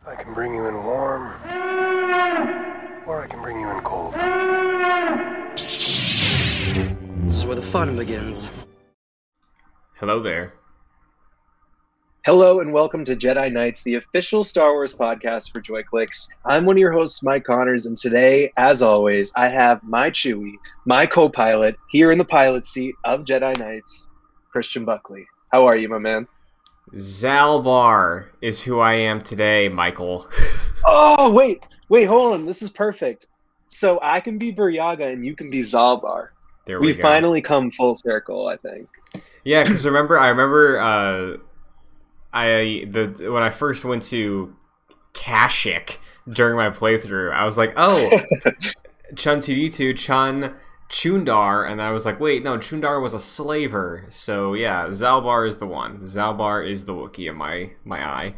I can bring you in warm, or I can bring you in cold. This is where the fun begins. Hello there. Hello and welcome to Jedi Knights, the official Star Wars podcast for JoyClicks. I'm one of your hosts, Mike Connors, and today, as always, I have my Chewie, my co-pilot, here in the pilot seat of Jedi Knights, Christian Buckley. How are you, my man? Zalbar is who I am today, Michael. Oh, wait, hold on. This is perfect. So I can be Buryaga and you can be Zalbar. There we go. Finally come full circle, I think. Yeah, because I remember when I first went to Kashyyyk during my playthrough, I was like, oh, Chun 2D2, Chun Chundar, and I was like, wait, no, Chundar was a slaver. So yeah, Zalbar is the one. Zalbar is the Wookiee in my eye.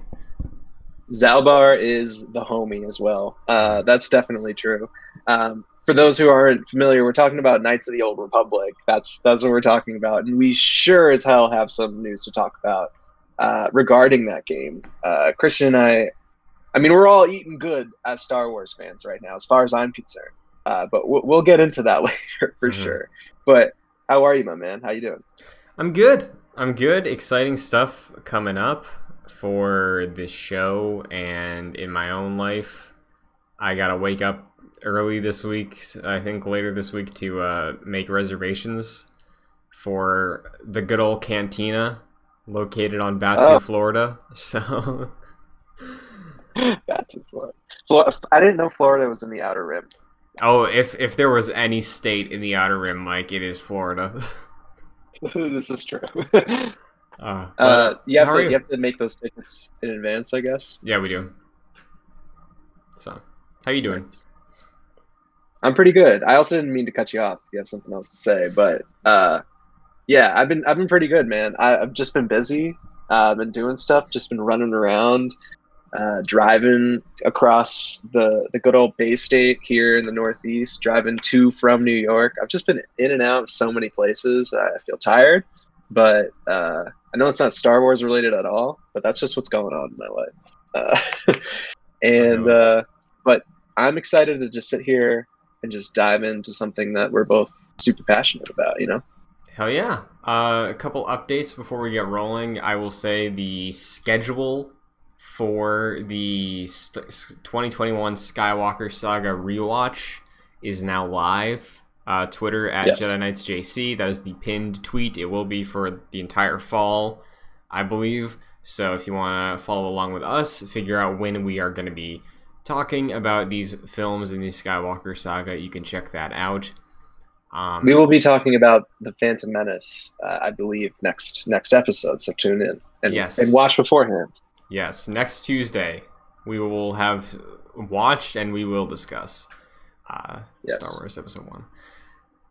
Zalbar is the homie as well. That's definitely true. For those who aren't familiar, we're talking about Knights of the Old Republic. That's what we're talking about, and we sure as hell have some news to talk about regarding that game. Christian and I mean, we're all eating good as Star Wars fans right now, as far as I'm concerned. But we'll get into that later for sure. But how are you, my man? How you doing? I'm good. Exciting stuff coming up for this show and in my own life. I gotta wake up early this week, I think later this week, to make reservations for the good old cantina located on Batu, Florida. So Batu, Florida. I didn't know Florida was in the Outer Rim. Oh, if there was any state in the Outer Rim, Mike, it is Florida. This is true. You have to make those tickets in advance, I guess. Yeah, we do. So, how you doing? Nice. I'm pretty good. I also didn't mean to cut you off if you have something else to say, but yeah, I've been pretty good, man. I've just been busy. Been doing stuff, just been running around. Driving across the good old Bay State here in the Northeast, driving to from New York. I've just been in and out of so many places. I feel tired, but I know it's not Star Wars related at all, but that's just what's going on in my life. But I'm excited to just sit here and just dive into something that we're both super passionate about, you know? Hell yeah. A couple updates before we get rolling. I will say the schedule for the 2021 Skywalker Saga rewatch is now live. Twitter at Jedi Knights JC. That is the pinned tweet. It will be for the entire fall, I believe. So if you want to follow along with us, figure out when we are going to be talking about these films in the Skywalker Saga, you can check that out. We will be talking about The Phantom Menace, I believe, next episode. So tune in and watch beforehand. Yes, next Tuesday we will have watched and we will discuss Star Wars Episode 1.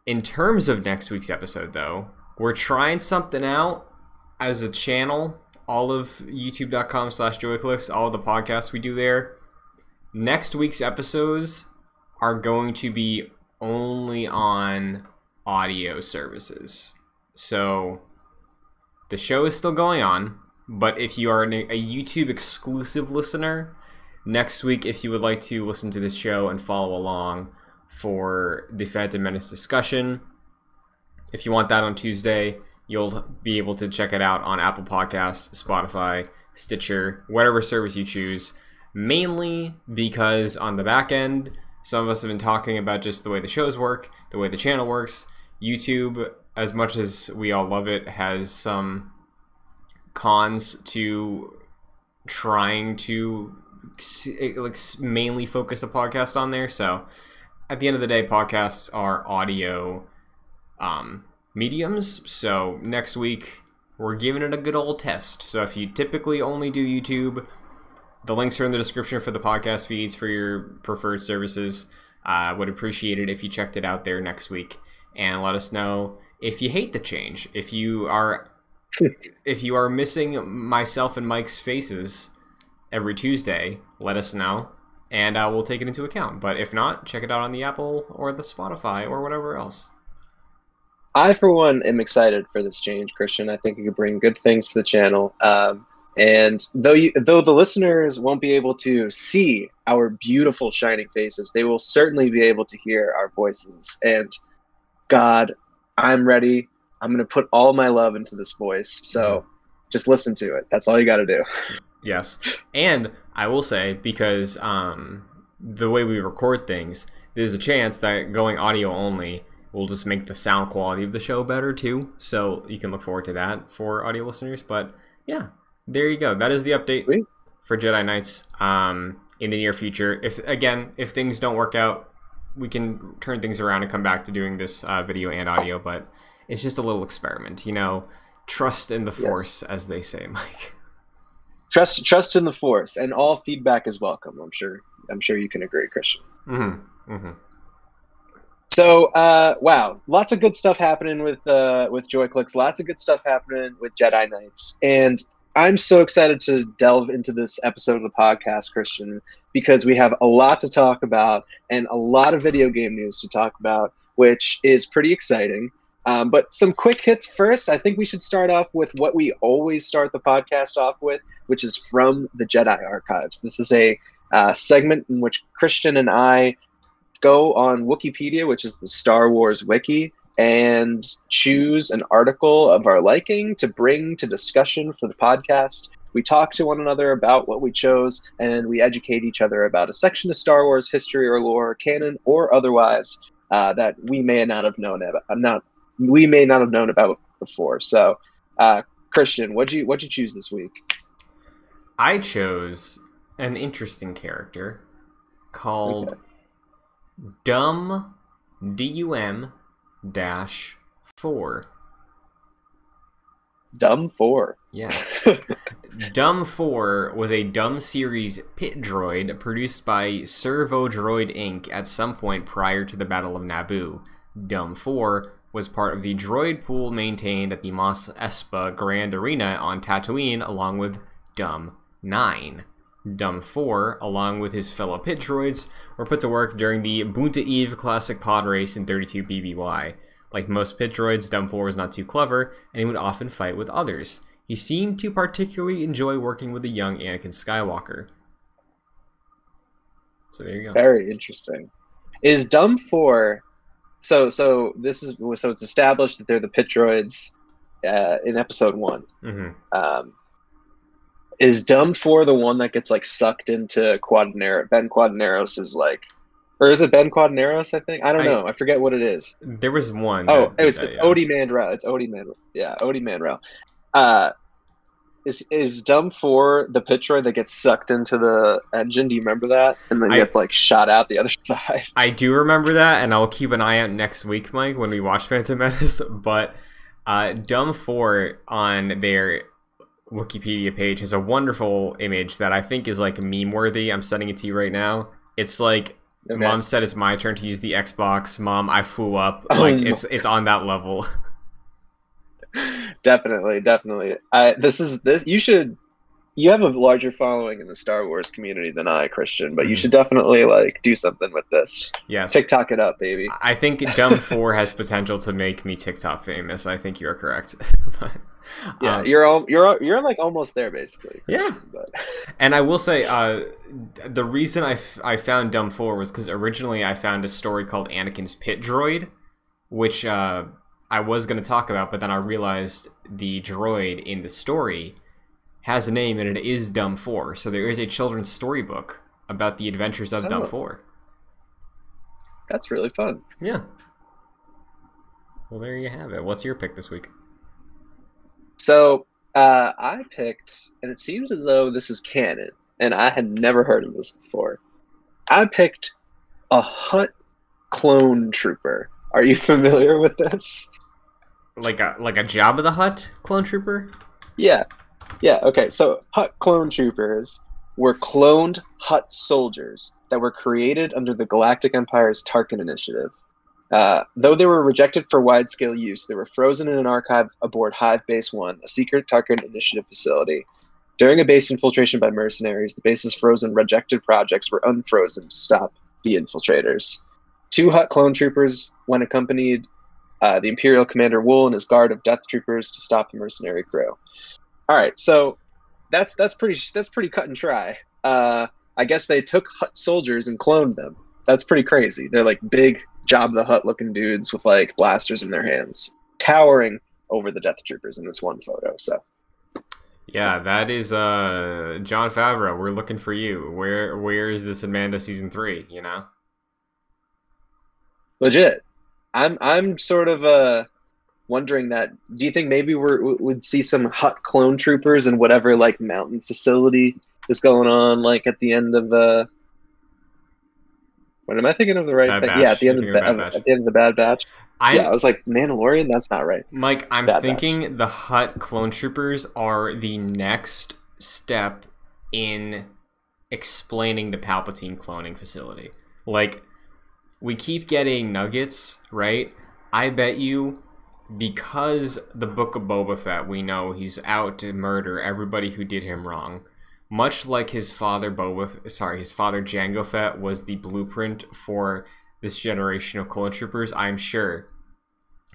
In terms of next week's episode, though, we're trying something out as a channel. All of youtube.com/joyclicks, all of the podcasts we do there. Next week's episodes are going to be only on audio services. So the show is still going on. But if you are a YouTube exclusive listener, next week, if you would like to listen to this show and follow along for the Phantom Menace discussion, if you want that on Tuesday, you'll be able to check it out on Apple Podcasts, Spotify, Stitcher, whatever service you choose. Mainly because on the back end, some of us have been talking about just the way the shows work, the way the channel works. YouTube, as much as we all love it, has some cons to trying to mainly focus a podcast on there. So at the end of the day, podcasts are audio mediums. So next week we're giving it a good old test. So if you typically only do YouTube, the links are in the description for the podcast feeds for your preferred services. I would appreciate it if you checked it out there next week and let us know if you hate the change. If you are missing myself and Mike's faces every Tuesday, let us know, and we'll take it into account. But if not, check it out on the Apple or the Spotify or whatever else. I, for one, am excited for this change, Christian. I think it could bring good things to the channel. And though the listeners won't be able to see our beautiful shining faces, they will certainly be able to hear our voices. And God, I'm ready. I'm going to put all my love into this voice. So just listen to it. That's all you got to do. Yes. And I will say, because the way we record things, there's a chance that going audio only will just make the sound quality of the show better too. So you can look forward to that for audio listeners. But yeah, there you go. That is the update for Jedi Knights in the near future. If things don't work out, we can turn things around and come back to doing this video and audio. But it's just a little experiment, you know. Trust in the Force, as they say, Mike. Trust in the Force, and all feedback is welcome. I'm sure you can agree, Christian. So, wow, lots of good stuff happening with JoyClicks. Lots of good stuff happening with Jedi Knights, and I'm so excited to delve into this episode of the podcast, Christian, because we have a lot to talk about and a lot of video game news to talk about, which is pretty exciting. But some quick hits first. I think we should start off with what we always start the podcast off with, which is from the Jedi Archives. This is a segment in which Christian and I go on Wikipedia, which is the Star Wars wiki, and choose an article of our liking to bring to discussion for the podcast. We talk to one another about what we chose, and we educate each other about a section of Star Wars history or lore, canon or otherwise, that we may not have known about before. So, Christian, what'd you choose this week? I chose an interesting character called Dumb DUM-4. Dumb 4. Yes. Dumb 4 was a Dumb series pit droid produced by Servo Droid Inc. at some point prior to the Battle of Naboo. Dumb 4 was part of the droid pool maintained at the Mos Espa Grand Arena on Tatooine, along with Dumb 9. Dumb 4, along with his fellow pit droids, were put to work during the Boonta Eve Classic Pod Race in 32 BBY. Like most pit droids, Dumb 4 was not too clever, and he would often fight with others. He seemed to particularly enjoy working with the young Anakin Skywalker. So there you go. Very interesting. Is Dumb 4... So it's established that they're the pit droids in episode 1. Is Dumb 4 the one that gets like sucked into Ben Quadinaros' like, or is it Ben Quadinaros? I think I don't know. I forget what it is. There was one. It's Odie Mandrell. It's Odie Mandrell. Yeah, Odie Mandrell. Is Dumb 4 the pit droid that gets sucked into the engine? Do you remember that? And then gets like shot out the other side. I do remember that, and I'll keep an eye out next week, Mike, when we watch Phantom Menace. But Dumb 4 on their Wikipedia page has a wonderful image that I think is like meme worthy. I'm sending it to you right now. It's like, Mom said it's my turn to use the Xbox. Mom, I flew up. Like it's on that level. Definitely. You have a larger following in the Star Wars community than I, Christian, but you should definitely like do something with this. Yes. TikTok it up, baby. I think Dumb 4 has potential to make me TikTok famous. I think you are correct. But, yeah, you're like almost there, basically. Yeah. But. And I will say, the reason I found Dumb 4 was because originally I found a story called Anakin's Pit Droid, which I was going to talk about, but then I realized the droid in the story has a name, and it is Dumb 4. So there is a children's storybook about the adventures of Dumb 4. That's really fun. Yeah. Well, there you have it. What's your pick this week? So I picked, and it seems as though this is canon, and I had never heard of this before. I picked a Hutt clone trooper. Are you familiar with this? Like a Jabba the Hutt clone trooper? Yeah. Okay. So Hutt clone troopers were cloned Hutt soldiers that were created under the Galactic Empire's Tarkin Initiative. Though they were rejected for wide-scale use, they were frozen in an archive aboard Hive Base 1, a secret Tarkin Initiative facility. During a base infiltration by mercenaries, the base's frozen rejected projects were unfrozen to stop the infiltrators. 2 Hutt clone troopers went accompanied the Imperial Commander Wool and his guard of Death Troopers to stop the mercenary crew. All right, so that's pretty cut and dry. I guess they took Hutt soldiers and cloned them. That's pretty crazy. They're like big Jabba the Hutt looking dudes with like blasters in their hands, towering over the Death Troopers in this one photo. So yeah, that is Jon Favreau. We're looking for you. Where is this in Mando season 3? You know, legit. I'm sort of wondering that. Do you think maybe we'd see some Hutt clone troopers in whatever like mountain facility is going on, like at the end of what am I thinking of the right Bad thing? Batch. Yeah, at the end of You're the thinking of Bad Batch. at the end of the Bad Batch. Yeah, I was like, Mandalorian. That's not right. Mike, I'm Bad thinking the Hutt clone troopers are the next step in explaining the Palpatine cloning facility. Like, we keep getting nuggets, right? I bet you, because the Book of Boba Fett, we know he's out to murder everybody who did him wrong. Much like his father his father Jango Fett was the blueprint for this generation of clone troopers. I'm sure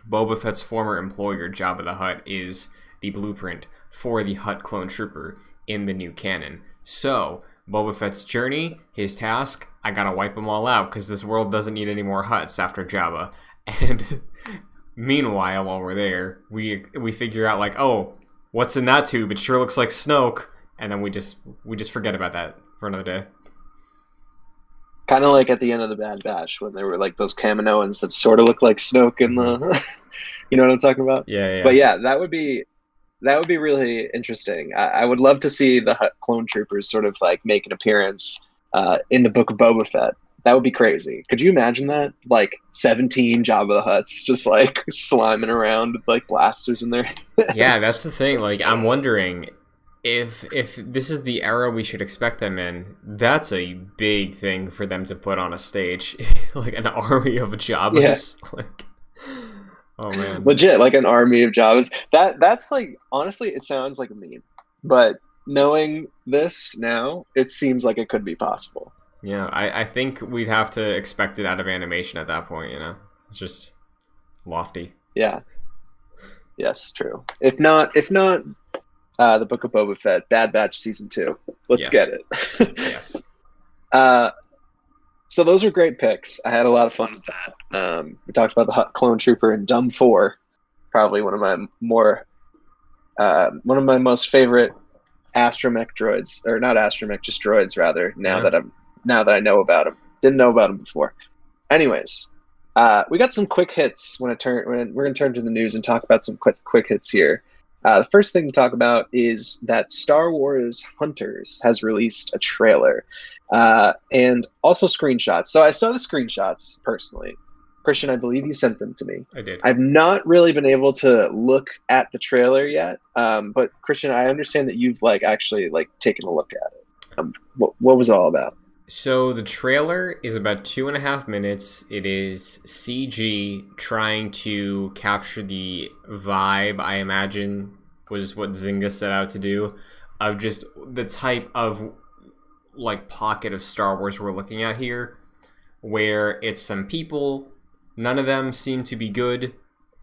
Boba Fett's former employer, Jabba the Hutt, is the blueprint for the Hutt clone trooper in the new canon. So, Boba Fett's journey, his task, I gotta wipe them all out because this world doesn't need any more Hutts after Jabba. And meanwhile, while we're there, we figure out like, oh, what's in that tube? It sure looks like Snoke. And then we just forget about that for another day. Kind of like at the end of the Bad Batch when there were like those Kaminoans that sort of look like Snoke in the, you know what I'm talking about? Yeah. But yeah, that would be really interesting. I would love to see the Hutt clone troopers sort of like make an appearance in the Book of Boba Fett. That would be crazy. Could you imagine that? Like 17 Jabba the Hutts just like sliming around with like blasters in their hands. Yeah, that's the thing. Like, I'm wondering if this is the era we should expect them in. That's a big thing for them to put on a stage, like an army of Jabbas. Yeah. Like, oh man, legit, like an army of Jabbas. That's like, honestly, it sounds like a meme, but knowing this now, it seems like it could be possible. Yeah, I think we'd have to expect it out of animation at that point. You know, it's just lofty. Yeah. Yes, true. If not. The Book of Boba Fett, Bad Batch Season 2. Let's get it. Yes. So those were great picks. I had a lot of fun with that. We talked about the Hutt Clone Trooper in Dumb 4. Probably one of my most favorite astromech droids, or not astromech, just droids rather. Now that I know about them, didn't know about them before. Anyways, we got some quick hits. We're gonna turn to the news and talk about some quick hits here. The first thing to talk about is that Star Wars Hunters has released a trailer and also screenshots. So I saw the screenshots personally. Christian, I believe you sent them to me. I did. I've not really been able to look at the trailer yet, but Christian, I understand that you've actually taken a look at it. What was it all about? So the trailer is about 2.5 minutes. It is CG trying to capture the vibe, I imagine, was what Zynga set out to do, of just the type of pocket of Star Wars we're looking at here, where it's some people, none of them seem to be good.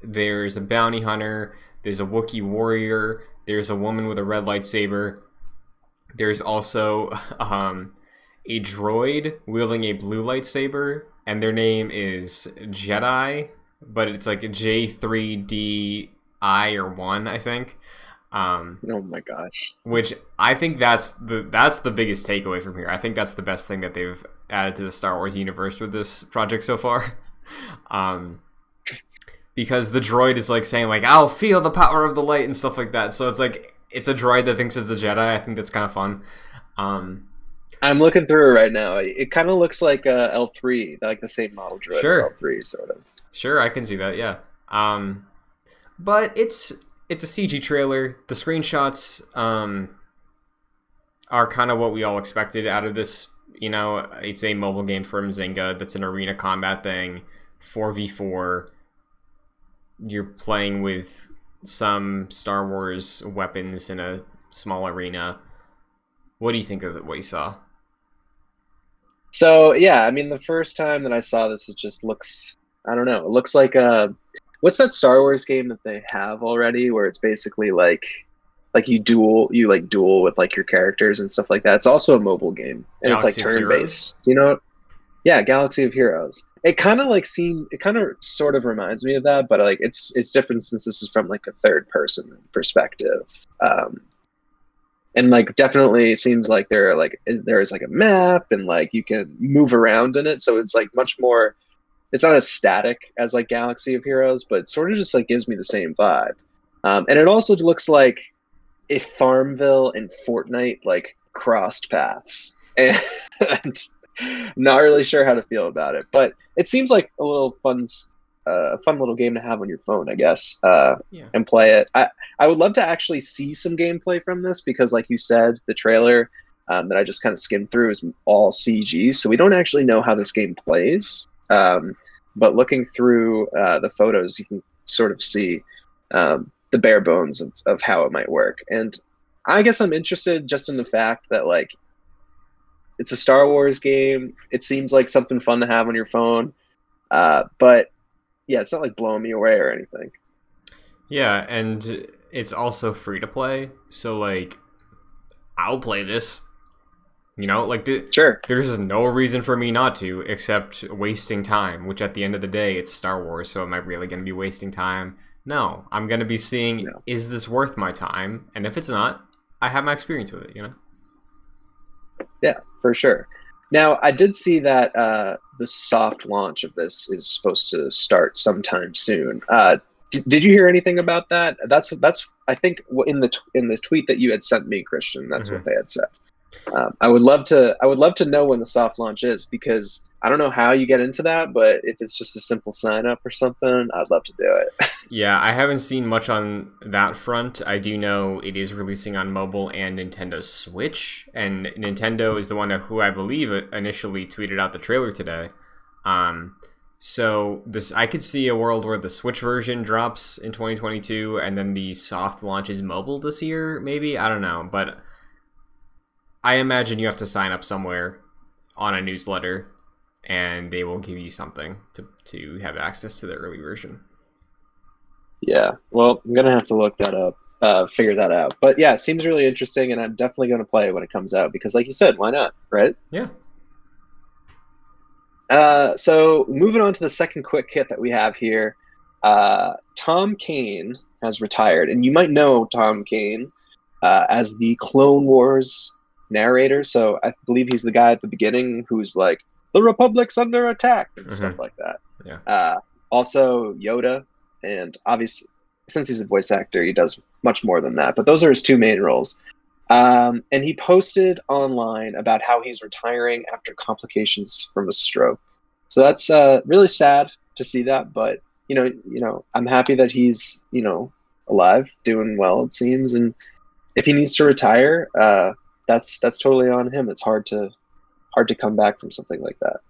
There's a bounty hunter, there's a Wookiee warrior, there's a woman with a red lightsaber, there's also a droid wielding a blue lightsaber, and their name is Jedi, but it's like a J3DI or 1, I think. Oh my gosh! Which I think that's the biggest takeaway from here. I think that's the best thing that they've added to the Star Wars universe with this project so far. Because the droid is saying I'll feel the power of the light and stuff like that. So it's a droid that thinks it's a Jedi. I think that's kind of fun. I'm looking through it right now. It kind of looks like L3, like the same model droid as L3, sort of. Sure, I can see that, yeah. But it's a CG trailer. The screenshots are kind of what we all expected out of this. You know, it's a mobile game from Zynga that's an arena combat thing, 4v4. You're playing with some Star Wars weapons in a small arena. What do you think of what you saw? So, yeah, I mean, the first time that I saw this, it just looks, I don't know, it looks like what's that Star Wars game that they have already where it's basically like you like duel with like your characters and stuff like that. It's also a mobile game, and it's like Galaxy of turn-based. You know? Yeah, Galaxy of Heroes. It kind of like it kind of sort of reminds me of that, but like it's different since this is from like a third person perspective. And like definitely it seems like there is like a map and like you can move around in it, so it's like much more. It's not as static as like Galaxy of Heroes, but it sort of just like gives me the same vibe. And it also looks like if Farmville and Fortnite like crossed paths, and not really sure how to feel about it, but it seems like a little fun little game to have on your phone, I guess, and play it. I would love to actually see some gameplay from this because, like you said, the trailer that I just kind of skimmed through is all CG, so we don't actually know how this game plays. But looking through the photos, you can sort of see the bare bones of how it might work. And I guess I'm interested just in the fact that like it's a Star Wars game. It seems like something fun to have on your phone. But yeah, it's not like blowing me away or anything. Yeah, and it's also free to play. So like I'll play this. You know, like sure. There's no reason for me not to, except wasting time, which at the end of the day, it's Star Wars, so am I really going to be wasting time? No, I'm going to be seeing, is this worth my time? And if it's not, I have my experience with it, you know? Yeah, for sure. Now, I did see that the soft launch of this is supposed to start sometime soon. Did you hear anything about that? That's I think in the tweet that you had sent me, Christian, that's what they had said. I would love to know when the soft launch is, because I don't know how you get into that, but if it's just a simple sign up or something, I'd love to do it. Yeah, I haven't seen much on that front. I do know it is releasing on mobile and Nintendo Switch, and Nintendo is the one who I believe initially tweeted out the trailer today. So I could see a world where the Switch version drops in 2022, and then the soft launch is mobile this year, maybe? I don't know, but I imagine you have to sign up somewhere on a newsletter, and they will give you something to have access to the early version. Yeah, well, I'm going to have to look that up, figure that out. But yeah, it seems really interesting, and I'm definitely going to play it when it comes out, because like you said, why not, right? Yeah. So moving on to the second quick hit that we have here, Tom Kane has retired, and you might know Tom Kane as the Clone Wars narrator. So I believe he's the guy at the beginning who's like, the Republic's under attack and stuff like that. Yeah. Also Yoda, and obviously since he's a voice actor, he does much more than that, but those are his two main roles. And he posted online about how he's retiring after complications from a stroke. So that's really sad to see that, but you know, I'm happy that he's, alive, doing well, it seems, and if he needs to retire, that's totally on him. It's hard to come back from something like that.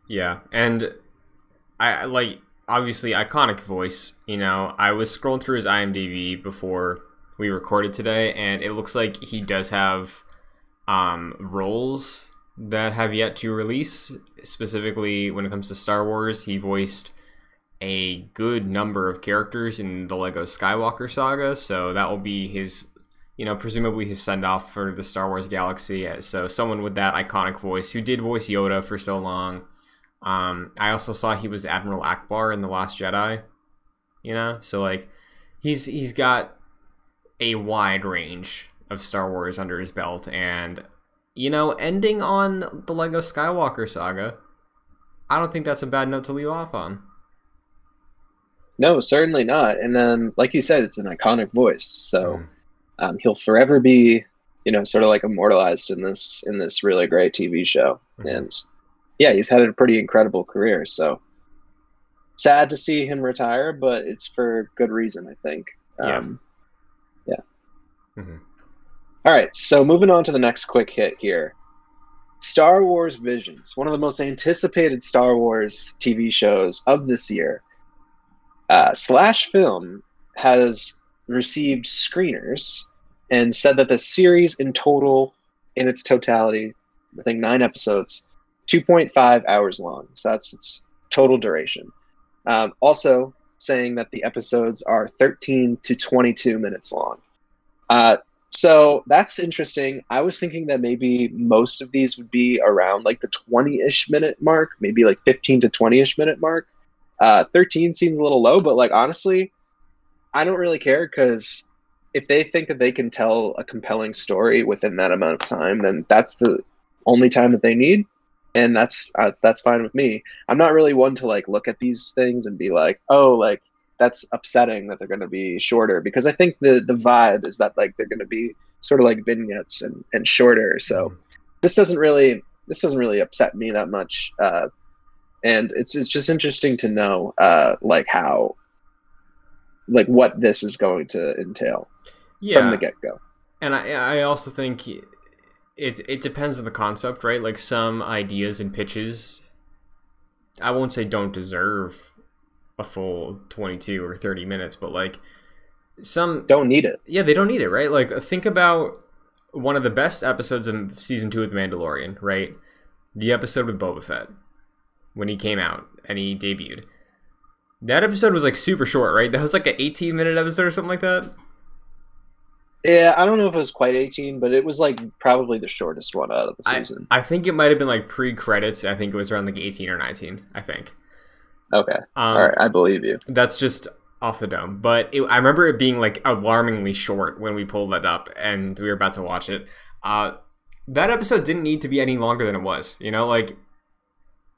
Yeah, and I like, obviously iconic voice. I was scrolling through his IMDb before we recorded today, and it looks like he does have roles that have yet to release. Specifically, when it comes to Star Wars, he voiced a good number of characters in the Lego Skywalker saga, so that will be his, presumably his send-off for the Star Wars galaxy. So someone with that iconic voice, who did voice Yoda for so long. I also saw he was Admiral Akbar in The Last Jedi, so like he's got a wide range of Star Wars under his belt, and ending on the Lego Skywalker saga, I don't think that's a bad note to leave off on. No, certainly not. And then, like you said, it's an iconic voice, so he'll forever be, sort of like immortalized in this really great TV show. And yeah, he's had a pretty incredible career. So sad to see him retire, but it's for good reason, I think. Yeah. All right, so moving on to the next quick hit here. Star Wars Visions, one of the most anticipated Star Wars TV shows of this year. Slash Film has received screeners and said that the series in its totality, I think 9 episodes, 2.5 hours long. So that's its total duration. Also saying that the episodes are 13 to 22 minutes long. So that's interesting. I was thinking that maybe most of these would be around like the 20-ish minute mark, maybe like 15 to 20-ish minute mark. 13 seems a little low, but like honestly, I don't really care because if they think that they can tell a compelling story within that amount of time, then that's the only time that they need, and that's fine with me. I'm not really one to like look at these things and be like, oh, like that's upsetting that they're going to be shorter, because I think the vibe is that like they're going to be sort of like vignettes and shorter. So this doesn't really upset me that much, and it's just interesting to know like how like what this is going to entail from the get-go. And I also think it depends on the concept, right? Like some ideas and pitches, I won't say don't deserve a full 22 or 30 minutes, but like some don't need it. Yeah, they don't need it, right? Like think about one of the best episodes of season 2 of The Mandalorian, right? The episode with Boba Fett when he came out and he debuted. That episode was like super short, right? That was like an 18-minute episode or something like that. Yeah, I don't know if it was quite 18, but it was like probably the shortest one out of the season. I think it might have been like pre-credits. I think it was around like 18 or 19, I think. Okay. All right, I believe you. That's just off the dome. But I remember it being like alarmingly short when we pulled that up and we were about to watch it. That episode didn't need to be any longer than it was. You know, like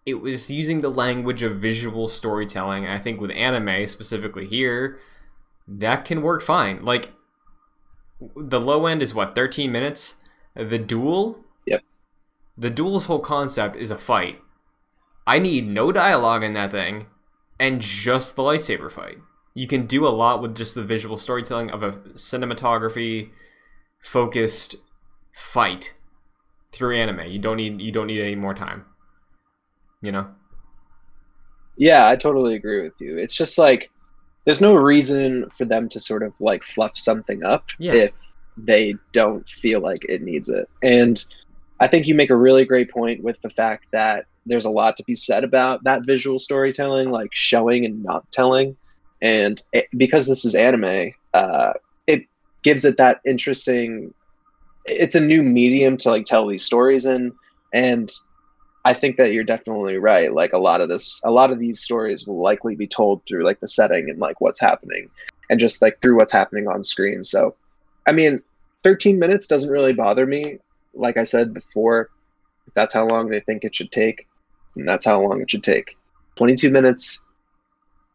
it was using the language of visual storytelling. I think with anime, specifically here, that can work fine. Like the low end is what, 13 minutes? The duel? Yep. The duel's whole concept is a fight. I need no dialogue in that thing and just the lightsaber fight. You can do a lot with just the visual storytelling of a cinematography focused fight through anime. You don't need any more time. You know? Yeah, I totally agree with you. It's just like there's no reason for them to sort of like fluff something up if they don't feel like it needs it. And I think you make a really great point with the fact that there's a lot to be said about that visual storytelling, like showing and not telling. And because this is anime, it gives it that interesting, it's a new medium to like tell these stories in. And I think that you're definitely right. Like a lot of these stories will likely be told through like the setting and like what's happening and just like through what's happening on screen. So, I mean, 13 minutes doesn't really bother me. Like I said before, if that's how long they think it should take, and that's how long it should take. 22 minutes.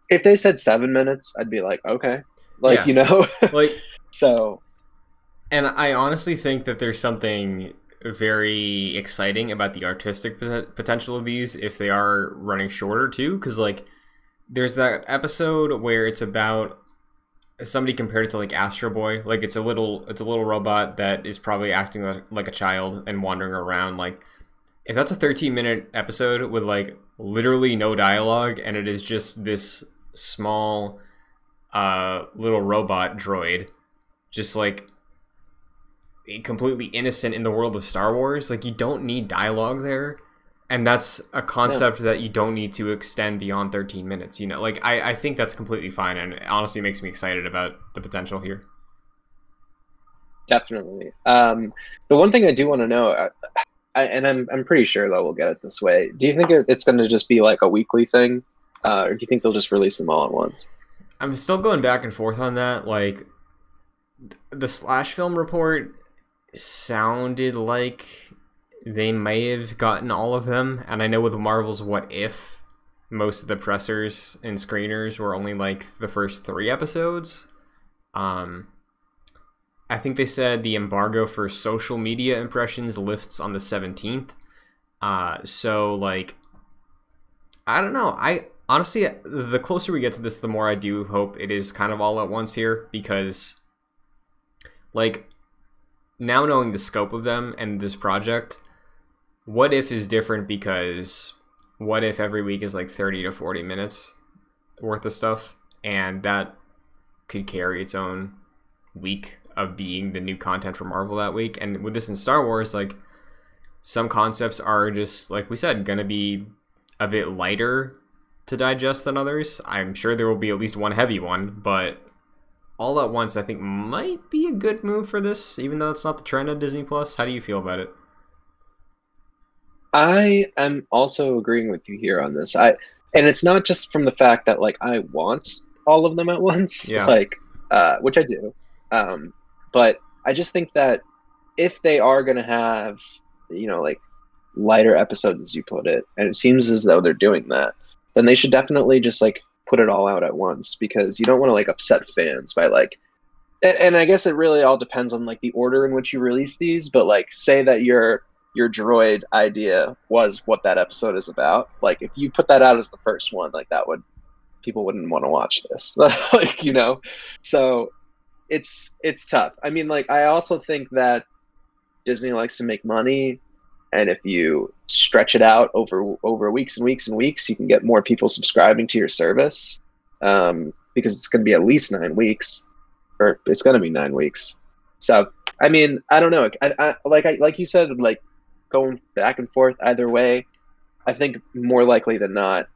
If they said 7 minutes, I'd be like, okay, like, you know, like, so. And I honestly think that there's something very exciting about the artistic potential of these if they are running shorter too, because like there's that episode where it's about somebody compared it to like Astro Boy. Like it's a little robot that is probably acting like a child and wandering around. Like if that's a 13-minute episode with like literally no dialogue and it is just this small little robot droid just like completely innocent in the world of Star Wars, like you don't need dialogue there, and that's a concept that you don't need to extend beyond 13 minutes, you know. Like I think that's completely fine, and it honestly makes me excited about the potential here. Definitely. The one thing I do want to know, and I'm pretty sure that we'll get it this way, do you think it's going to just be like a weekly thing, or do you think they'll just release them all at once? I'm still going back and forth on that. Like the Slash Film report sounded like they may have gotten all of them, and I know with Marvel's What If, most of the pressers and screeners were only like the first 3 episodes. I think they said the embargo for social media impressions lifts on the 17th. So like I don't know, I honestly, the closer we get to this, the more I do hope it is kind of all at once here, because like now knowing the scope of them and this project, What If is different because What If every week is like 30 to 40 minutes worth of stuff, and that could carry its own week of being the new content for Marvel that week. And with this in Star Wars, like some concepts are just, like we said, gonna be a bit lighter to digest than others. I'm sure there will be at least one heavy one, but All at Once, I think, might be a good move for this, even though it's not the trend on Disney Plus. How do you feel about it? I am also agreeing with you here on this. And it's not just from the fact that like I want all of them at once, Yeah. like which I do. But I just think that if they are going to have, like lighter episodes, as you put it, and it seems as though they're doing that, then they should definitely just like put it all out at once, because you don't want to like upset fans by like, and I guess it really all depends on like the order in which you release these, but like say that your droid idea was what that episode is about. Like if you put that out as the first one, like people wouldn't want to watch this. Like, so it's tough. I mean, like I also think that Disney likes to make money, and if you stretch it out over weeks and weeks and weeks, you can get more people subscribing to your service, because it's going to be at least 9 weeks, or it's going to be 9 weeks. So I mean, I don't know. Like you said, like going back and forth either way. I think more likely than not.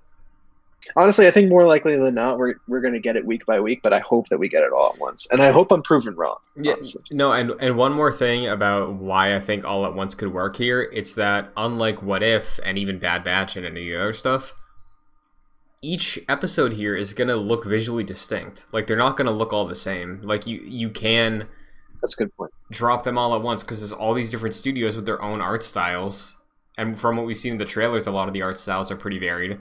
Honestly, I think more likely than not, we're going to get it week by week, but I hope that we get it all at once. And I hope I'm proven wrong. Yeah, honestly. no, and one more thing about why I think All at Once could work here, it's that unlike What If and even Bad Batch and any of the other stuff, each episode here is going to look visually distinct. Like, they're not going to look all the same. Like, you can... That's a good point. Drop them all at once, because there's all these different studios with their own art styles. And from what we've seen in the trailers, a lot of the art styles are pretty varied.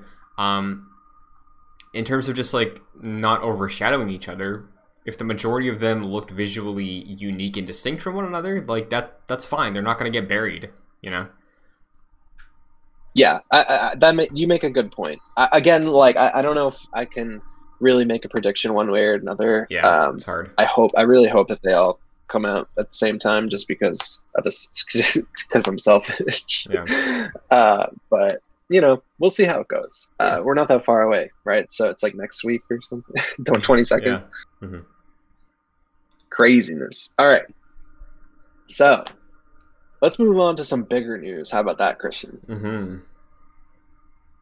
In terms of just like not overshadowing each other, if the majority of them looked visually unique and distinct from one another, like that's fine. They're not going to get buried, Yeah, you make a good point. Again, like I don't know if I can really make a prediction one way or another. Yeah, it's hard. I really hope that they all come out at the same time, just because of this, because I'm selfish. Yeah. But we'll see how it goes. We're not that far away, right? So it's like next week or something. 22nd. Yeah. Mm-hmm. Craziness. All right. So let's move on to some bigger news. How about that, Christian? Mm-hmm.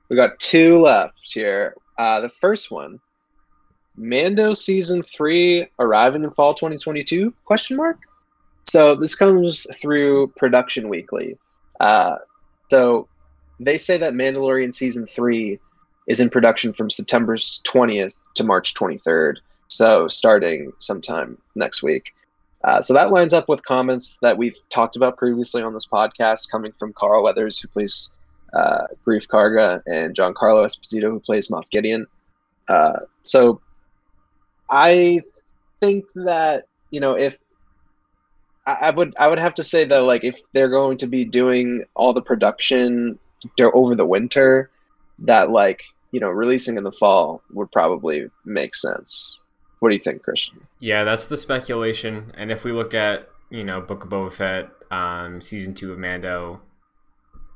We got 2 left here. The first one, Mando Season 3 arriving in fall 2022? ? So this comes through Production Weekly. So they say that Mandalorian Season 3 is in production from September 20th to March 23rd. So starting sometime next week. So that lines up with comments that we've talked about previously on this podcast, coming from Carl Weathers, who plays Grief Karga, and Giancarlo Esposito, who plays Moff Gideon. So I think that, if I would have to say that, like, if they're going to be doing all the production over the winter, that, like, releasing in the fall would probably make sense. What do you think, Christian? Yeah, that's the speculation. And if we look at, Book of Boba Fett, Season 2 of Mando,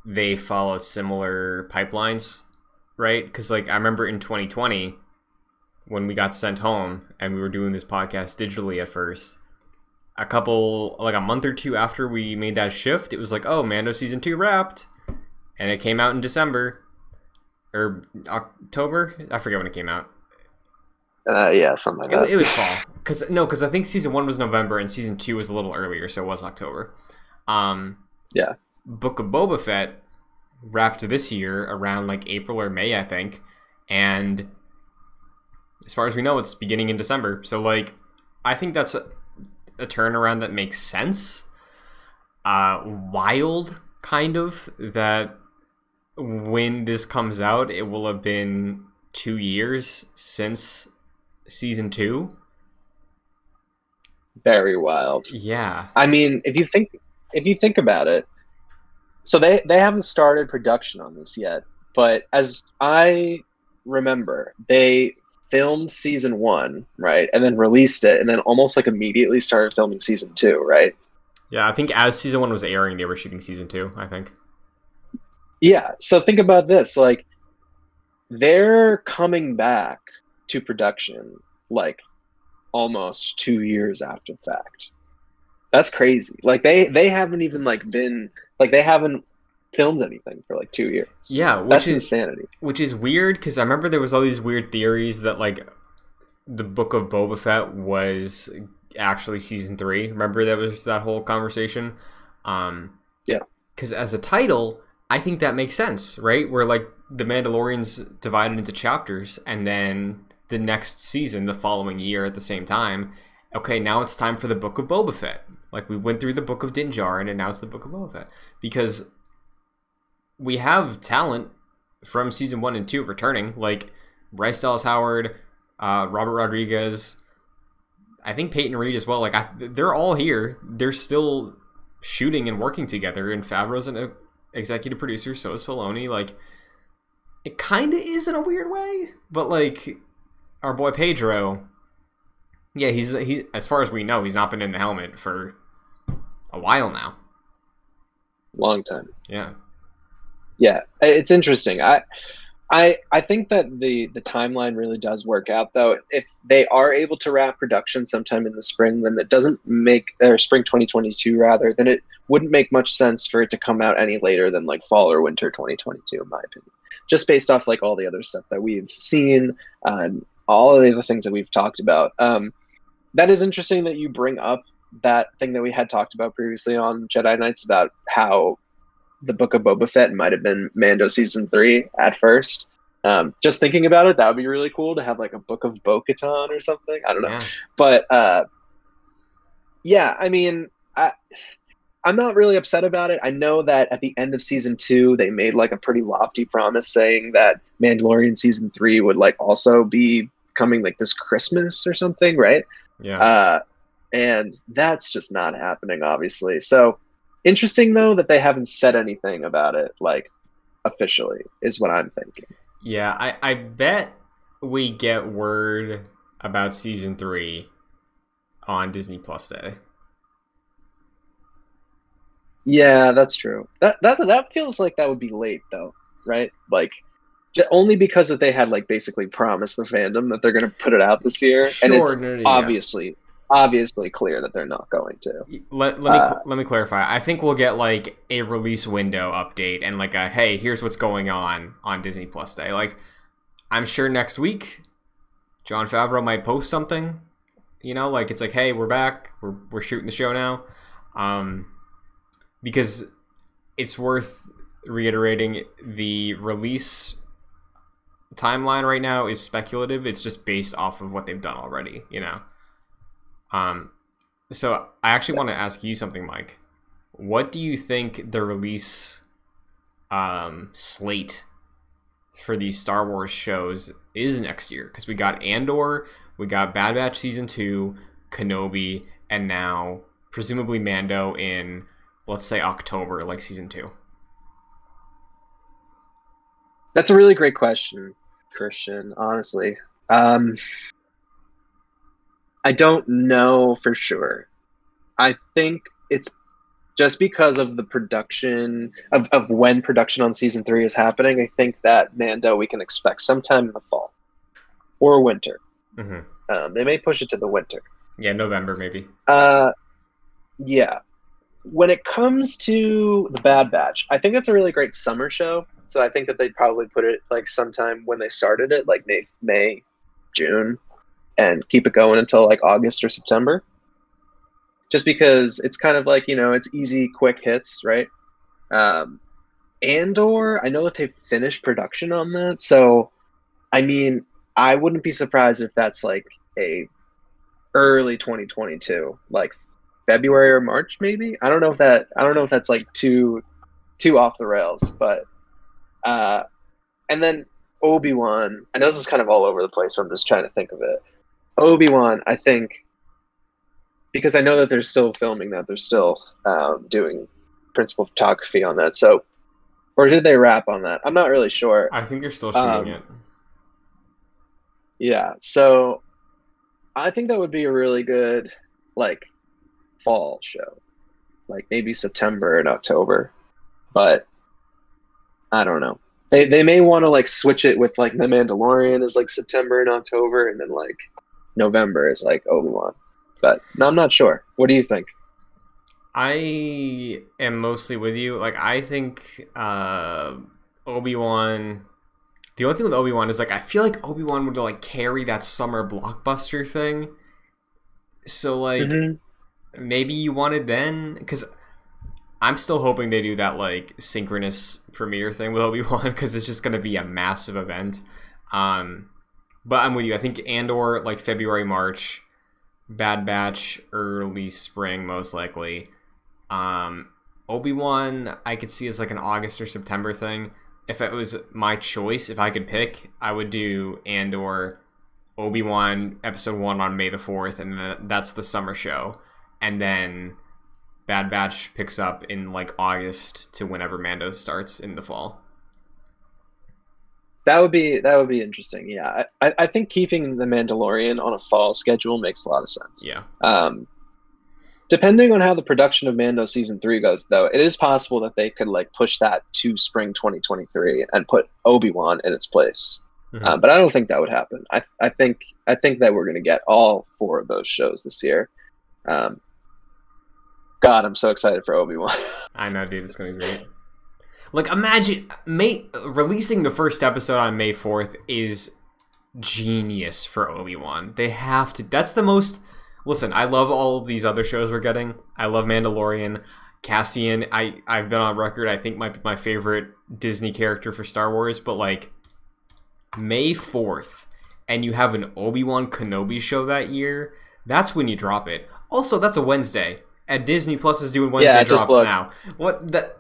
they follow similar pipelines, right? Because, like, I remember in 2020, when we got sent home and we were doing this podcast digitally at first, a month or two after we made that shift, it was like, oh, Mando Season 2 wrapped. And it came out in December. Or October? I forget when it came out. Yeah, something like that. It was fall. Because I think Season 1 was November and Season 2 was a little earlier, so it was October. Yeah. Book of Boba Fett wrapped this year around like April or May, I think. And as far as we know, it's beginning in December. So, like, I think that's a turnaround that makes sense. Wild, kind of, that when this comes out, it will have been 2 years since Season 2. Very wild. Yeah. I mean, if you think about it, so they haven't started production on this yet, but as I remember, they filmed Season 1, right, and then released it, and then almost like immediately started filming Season 2, right? Yeah, I think as Season 1 was airing, they were shooting Season 2, I think. Yeah, so think about this, like, they're coming back to production, like, almost 2 years after the fact. That's crazy. Like, they haven't even, like, been, like, they haven't filmed anything for, like, 2 years. Yeah, that's insanity. Which is weird, because I remember there was all these weird theories that, like, the Book of Boba Fett was actually season 3. Remember that was that whole conversation? Yeah. Because as a title, I think that makes sense, right? Where like the Mandalorian's divided into chapters, and then the next season, the following year at the same time, okay, now it's time for the Book of Boba Fett. Like we went through the Book of Din Djarin, and now it's the Book of Boba Fett. Because we have talent from season 1 and 2 returning, like Bryce Dallas Howard, Robert Rodriguez, I think Peyton Reed as well. Like they're all here. They're still shooting and working together, and Favreau's an executive producer, so is Filoni. Like it kind of is in a weird way, but like our boy Pedro, yeah, he as far as we know, he's not been in the helmet for a while now. Long time. Yeah. Yeah, it's interesting. I think that the timeline really does work out, though. If they are able to wrap production sometime in the spring, then it doesn't make, or spring 2022 rather, then it wouldn't make much sense for it to come out any later than like fall or winter 2022, in my opinion. Just based off like all the other stuff that we've seen, all of the other things that we've talked about. That is interesting that you bring up that thing that we had talked about previously on Jedi Knights about how the Book of Boba Fett might have been Mando season 3 at first. Just thinking about it, that would be really cool to have like a Book of Bo-Katan or something. I don't know. Yeah. But yeah, I mean, I'm not really upset about it. I know that at the end of season 2, they made like a pretty lofty promise saying that Mandalorian season 3 would like also be coming like this Christmas or something, right? Yeah. And that's just not happening, obviously. So interesting though that they haven't said anything about it like officially is what I'm thinking. Yeah, I bet we get word about season 3 on Disney Plus Day. Yeah, that's true. That feels like that would be late though, right? Like only because that they had like basically promised the fandom that they're going to put it out this year, sure, and it's yeah. obviously clear that they're not going to. Let me clarify. I think we'll get like a release window update and like a hey, here's what's going on Disney Plus Day. Like I'm sure next week Jon Favreau might post something, you know, like it's like hey, we're back. We're shooting the show now. Because it's worth reiterating, the release timeline right now is speculative. It's just based off of what they've done already, you know. So I actually want to ask you something, Mike. What do you think the release slate for these Star Wars shows is next year? Because we got Andor, we got Bad Batch Season 2, Kenobi, and now presumably Mando in, let's say, October, like Season 2. That's a really great question, Christian, honestly. I don't know for sure. I think it's just because of the production of when production on season 3 is happening. I think that Mando we can expect sometime in the fall or winter. Mm-hmm. They may push it to the winter. Yeah, November maybe. Yeah. When it comes to the Bad Batch, I think that's a really great summer show. So I think that they'd probably put it like sometime when they started it, like May, June, and keep it going until like August or September. Just because it's kind of like, you know, it's easy, quick hits, right? Andor, I know that they've finished production on that. So, I mean, I wouldn't be surprised if that's like a early 2022, like February or March, maybe. I don't know if that's like too off the rails, but and then ObiWan. I know this is kind of all over the place, but I'm just trying to think of it. ObiWan, I think, because I know that they're still filming that, they're still doing principal photography on that. So, or did they wrap on that? I'm not really sure. I think they're still shooting it. Yeah, so I think that would be a really good like fall show, like maybe September and October, but I don't know. They may want to like switch it with like The Mandalorian is like September and October, and then like November is like ObiWan. But no, I'm not sure. What do you think? I am mostly with you. Like I think ObiWan, The only thing with ObiWan is, like, I feel like ObiWan would, like, carry that summer blockbuster thing. So, like, maybe you wanted then, because I'm still hoping they do that, like, synchronous premiere thing with ObiWan, because it's just going to be a massive event. But I'm with you. I think Andor, like, February, March, Bad Batch, early spring, most likely. ObiWan, I could see as, like, an August or September thing. If it was my choice, if I could pick, I would do Andor, ObiWan episode 1 on May the 4th, and that's the summer show. And then Bad Batch picks up in, like, August to whenever Mando starts in the fall. That would be interesting. Yeah, I think keeping the Mandalorian on a fall schedule makes a lot of sense. Yeah. Depending on how the production of Mando season 3 goes, though, it is possible that they could, like, push that to spring 2023 and put Obi-Wan in its place. But I don't think that would happen. I think that we're going to get all 4 of those shows this year. God, I'm so excited for Obi-Wan. I know, dude. It's going to be great. Like, imagine releasing the first episode on May 4th is genius for Obi-Wan. They have to. That's the most. Listen, I love all of these other shows we're getting. I love Mandalorian. Cassian, I've been on record, I think might be my favorite Disney character for Star Wars, but, like, May 4th, and you have an Obi-Wan Kenobi show that year, that's when you drop it. Also, that's a Wednesday, and Disney Plus is doing Wednesday drops now. What the...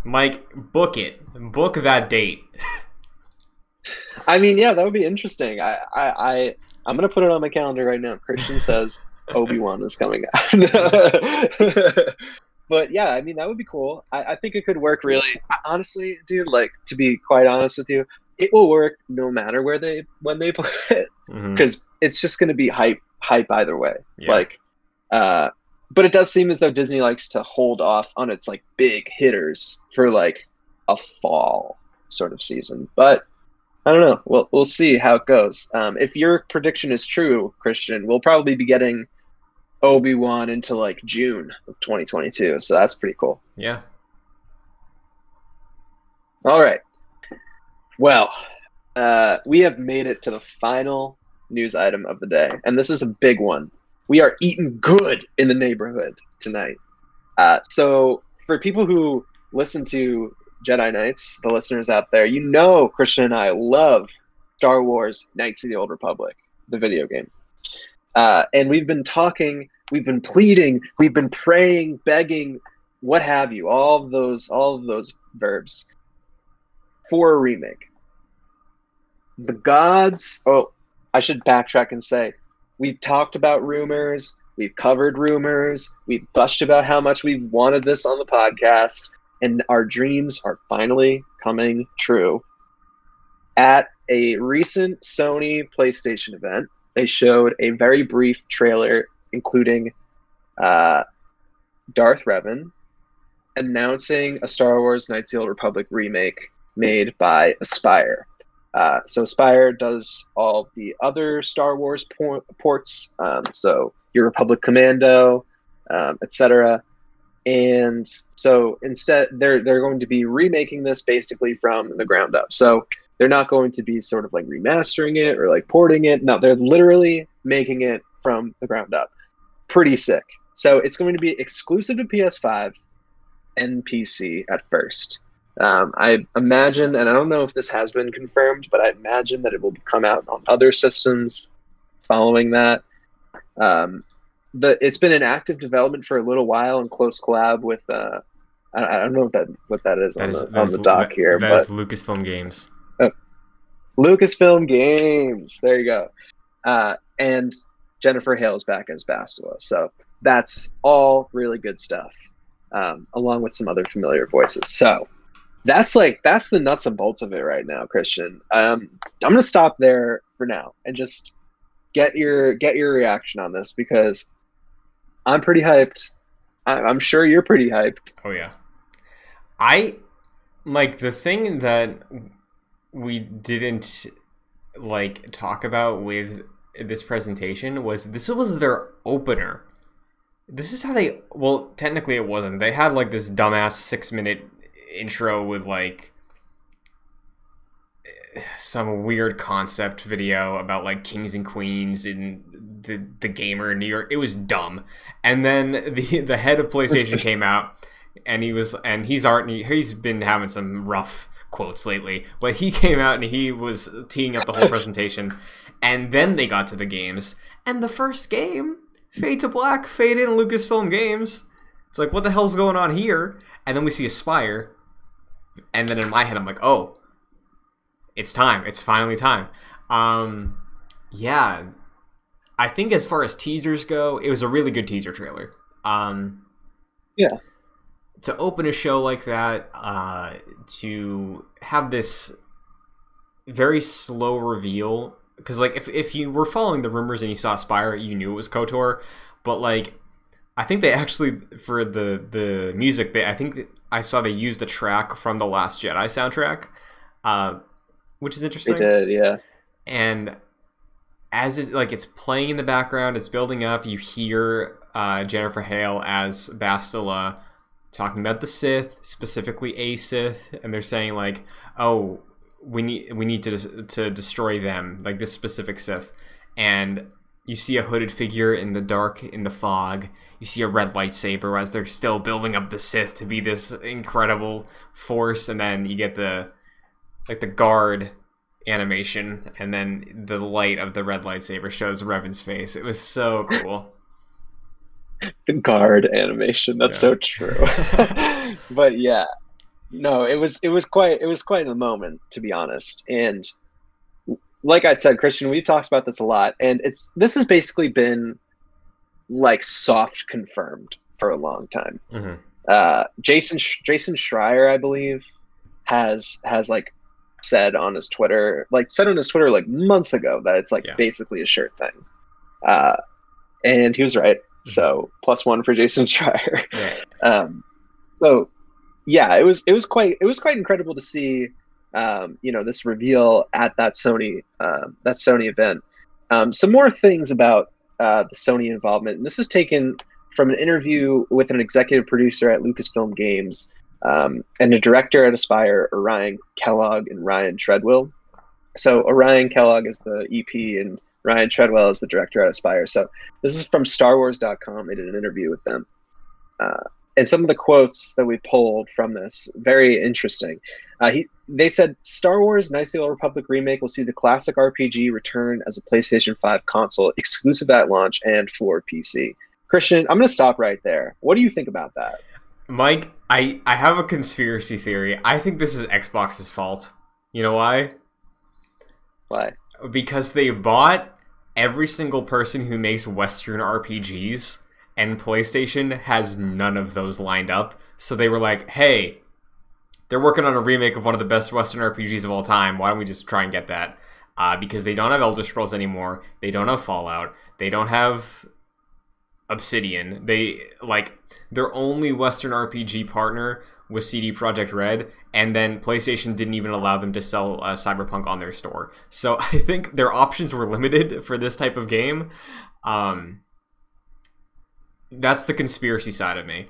Mike, book it. Book that date. I mean, yeah, that would be interesting. I'm going to put it on my calendar right now. Christian says Obi-Wan is coming out. But yeah, I mean, that would be cool. I think it could work really. Honestly, dude, like, to be quite honest with you, it will work no matter when they put it, because it's just going to be hype either way. Yeah. Like, but it does seem as though Disney likes to hold off on its, like, big hitters for, like, a fall sort of season. But I don't know. We'll see how it goes. If your prediction is true, Christian, we'll probably be getting Obi-Wan into, like, June of 2022. So that's pretty cool. Yeah. All right. Well, we have made it to the final news item of the day, and this is a big one. We are eating good in the neighborhood tonight. So for people who listen to Jedi Knights, the listeners out there, you know Christian and I love Star Wars Knights of the Old Republic, the video game. And we've been talking, we've been pleading, we've been praying, begging, what have you, all of those verbs for a remake. The gods, I should backtrack and say, we've talked about rumors, we've covered rumors, we've gushed about how much we've wanted this on the podcast, and our dreams are finally coming true. At a recent Sony PlayStation event, they showed a very brief trailer including Darth Revan announcing a Star Wars Knights of the Old Republic remake made by Aspyr. So Aspyr does all the other Star Wars ports, so Your Republic Commando, etc. And so instead, they're going to be remaking this basically from the ground up. So they're not going to be sort of like remastering it or like porting it. No, they're literally making it from the ground up. Pretty sick. So it's going to be exclusive to PS5 and PC at first. I imagine, and I don't know if this has been confirmed, but I imagine that it will come out on other systems following that. It's been in active development for a little while in close collab with I don't know what that is on the dock here. That is Lucasfilm Games. Lucasfilm Games. There you go. And Jennifer Hale's back as Bastila. So that's all really good stuff, along with some other familiar voices. So that's the nuts and bolts of it right now, Christian. I'm gonna stop there for now and just get your reaction on this, because I'm pretty hyped. I'm sure you're pretty hyped. Oh yeah. I like the thing that we didn't like talk about with this presentation was this was their opener. This is how they, well, technically it wasn't. They had like this dumbass 6-minute intro with like some weird concept video about like kings and queens in the gamer in New York. It was dumb. And then the head of PlayStation came out, and he's been having some rough quotes lately, but he came out and he was teeing up the whole presentation. And then they got to the games, and the first game, Fade to Black, Fade in Lucasfilm Games. It's like, what the hell's going on here? And then we see Aspire, and then in my head I'm like, oh, it's time. It's finally time. Yeah, I think as far as teasers go, it was a really good teaser trailer. Yeah. To open a show like that, to have this very slow reveal, because like if you were following the rumors and you saw Aspire, you knew it was KOTOR, but like I think they actually, for the music, I think I saw they used the track from the Last Jedi soundtrack, which is interesting. They did, yeah. And as it's playing in the background, it's building up. You hear Jennifer Hale as Bastila talking about the Sith, specifically a Sith, and they're saying like, "Oh, we need to destroy them, like this specific Sith." And you see a hooded figure in the dark, in the fog. You see a red lightsaber as they're still building up the Sith to be this incredible force, and then you get the guard animation, and then the light of the red lightsaber shows Revan's face. It was so cool. The guard animation, that's so true. But yeah, no, it was quite a moment, to be honest. And like I said, Christian, we've talked about this a lot, and this has basically been like soft confirmed for a long time. Jason Schreier, I believe, has like said on his Twitter like months ago that it's like basically a shirt thing, and he was right. So +1 for Jason Schreier. So yeah, it was quite incredible to see, this reveal at that Sony event. Some more things about the Sony involvement, and this is taken from an interview with an executive producer at Lucasfilm Games, and a director at Aspire, Orion Kellogg and Ryan Treadwell. So Orion Kellogg is the EP, and Ryan Treadwell is the director at Aspire. So this is from StarWars.com. They did an interview with them. And some of the quotes that we pulled from this, very interesting. They said, Star Wars Knights of the Old Republic Remake will see the classic RPG return as a PlayStation 5 console, exclusive at launch and for PC. Christian, I'm going to stop right there. What do you think about that? Mike, I have a conspiracy theory. I think this is Xbox's fault. You know why? Why? Because they bought every single person who makes Western RPGs, and PlayStation has none of those lined up. So they were like, hey, they're working on a remake of one of the best Western RPGs of all time. Why don't we just try and get that? Because they don't have Elder Scrolls anymore. They don't have Fallout. They don't have Obsidian. Their only Western RPG partner was CD Projekt Red, and then PlayStation didn't even allow them to sell Cyberpunk on their store. So I think their options were limited for this type of game. That's the conspiracy side of me.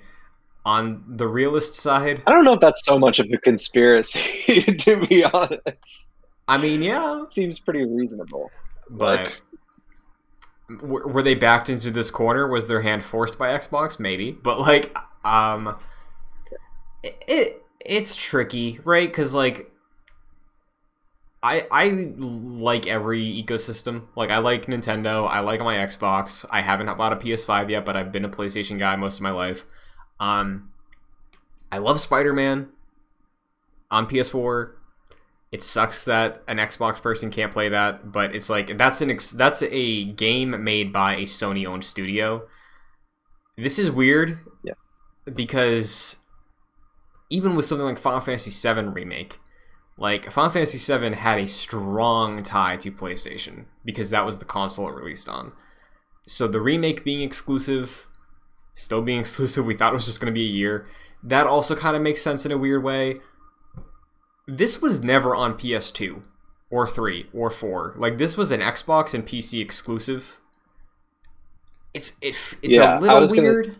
On the realist side, I don't know if that's so much of a conspiracy, to be honest. I mean, yeah, it seems pretty reasonable. But were they backed into this corner? Was their hand forced by Xbox? Maybe. But like, it's tricky, right? Because like, I like every ecosystem. Like, I like Nintendo. I like my Xbox. I haven't bought a PS5 yet, but I've been a PlayStation guy most of my life. I love Spider-Man on PS4. It sucks that an Xbox person can't play that, but it's like that's a game made by a Sony-owned studio. This is weird, because even with something like Final Fantasy VII Remake, like Final Fantasy VII had a strong tie to PlayStation because that was the console it released on. So the remake being exclusive, still being exclusive, we thought it was just going to be a year. That also kind of makes sense in a weird way. This was never on PS2 or 3 or 4. Like, this was an Xbox and PC exclusive. It's a little weird.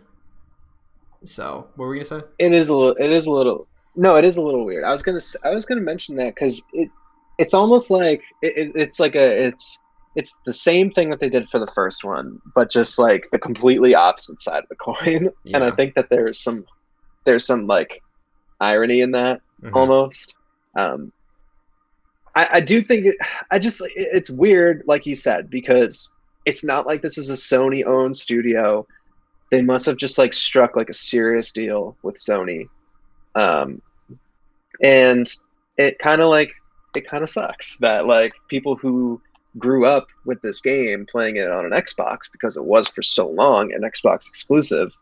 So, what were we gonna say? It is a little. No, it is a little weird. I was gonna mention that because it's almost like it's the same thing that they did for the first one, but just like the completely opposite side of the coin. Yeah. And I think that there's some like irony in that almost. I do think it's weird, like you said, because it's not like this is a Sony owned studio. They must have just like struck like a serious deal with Sony. And it kind of sucks that like people who grew up with this game playing it on an Xbox because it was for so long an Xbox exclusive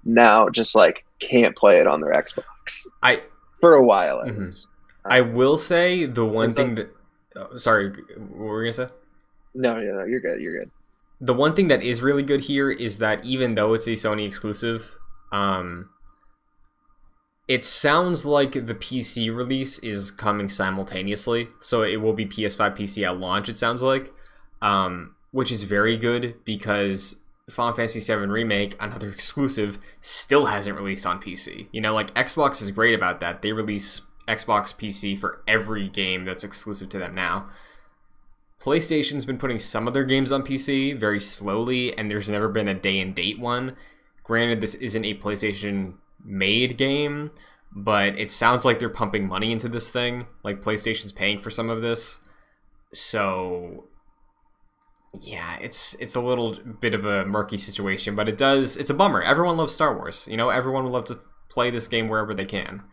now just like can't play it on their Xbox. For a while at least. I will say the one thing that sorry, what were you gonna say? No, you're good. You're good. The one thing that is really good here is that even though it's a Sony exclusive, it sounds like the PC release is coming simultaneously, so it will be PS5 PC at launch, it sounds like, which is very good because Final Fantasy VII Remake, another exclusive, still hasn't released on PC. You know, like, Xbox is great about that. They release Xbox PC for every game that's exclusive to them now. PlayStation's been putting some of their games on PC very slowly, and there's never been a day-and-date one. Granted, this isn't a PlayStation-made game, but it sounds like they're pumping money into this thing. Like, PlayStation's paying for some of this. So, yeah, it's a little bit of a murky situation, but it's a bummer. Everyone loves Star Wars. You know, everyone would love to play this game wherever they can.